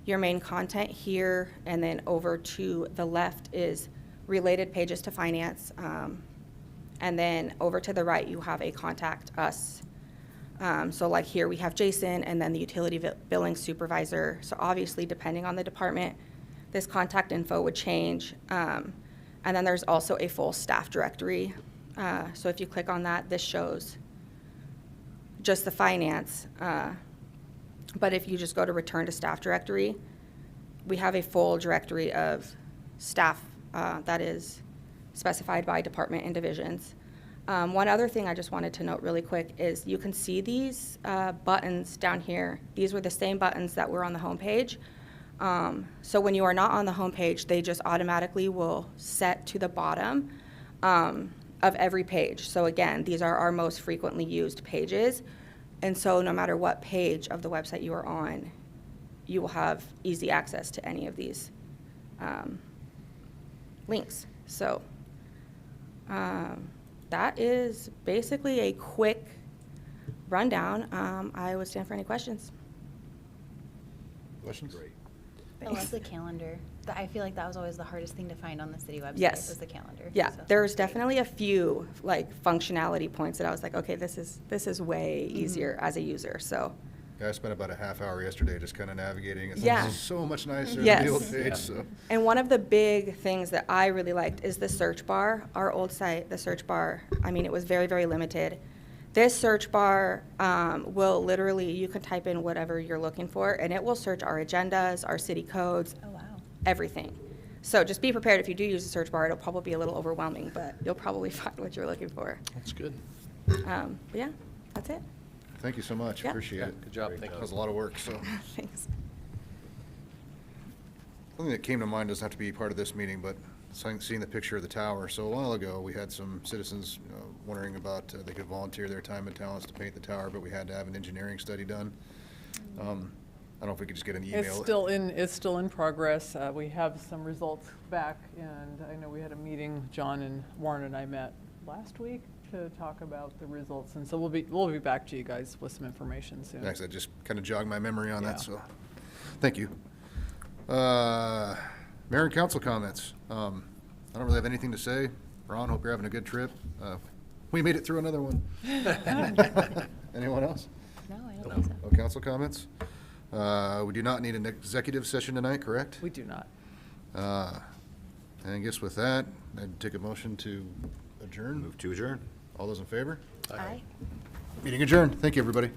your main content here, and then over to the left is related pages to finance. And then over to the right, you have a contact us. So like here we have Jason and then the utility billing supervisor. So obviously, depending on the department, this contact info would change. And then there's also a full staff directory. So if you click on that, this shows just the finance. But if you just go to return to staff directory, we have a full directory of staff that is specified by department and divisions. One other thing I just wanted to note really quick is you can see these buttons down here. These were the same buttons that were on the homepage. So when you are not on the homepage, they just automatically will set to the bottom of every page. So again, these are our most frequently used pages. And so no matter what page of the website you are on, you will have easy access to any of these links. So that is basically a quick rundown. I would stand for any questions. Questions? I love the calendar. I feel like that was always the hardest thing to find on the city website. Yes. Was the calendar. Yeah, So there's that's great. definitely a few functionality points that I was like, okay, this is way easier as a user. So Yeah, I spent about a half hour yesterday just kind of navigating. It's Yeah. so much nicer Yes. than the old page, so. And one of the big things that I really liked is the search bar. Our old site, the search bar, it was very, very limited. This search bar will literally, you can type in whatever you're looking for, and it will search our agendas, our city codes, Oh, wow. everything. So just be prepared if you do use the search bar. It'll probably be a little overwhelming, but you'll probably find what you're looking for. That's good. But yeah, that's it. Thank you so much, Yeah. appreciate it. Good job. Thank That you. was a lot of work, so. Thanks. Something that came to mind doesn't have to be part of this meeting, but seeing the picture of the tower. So a while ago, we had some citizens wondering about, they could volunteer their time and talents to paint the tower, but we had to have an engineering study done. I don't know if we could just get an email. It's still in progress. We have some results back, and I know we had a meeting, John and Warren and I met last week to talk about the results, and so we'll be back to you guys with some information soon. Thanks, that just kind of jogged my memory on that, Yeah. so, thank you. Mayor and council comments. I don't really have anything to say. Ron, hope you're having a good trip. We made it through another one. Anyone else? No, I don't think so. No council comments? We do not need an executive session tonight, correct? We do not. And I guess with that, I'd take a motion to adjourn. Move to adjourn. All those in favor? Aye. Meeting adjourned. Thank you, everybody.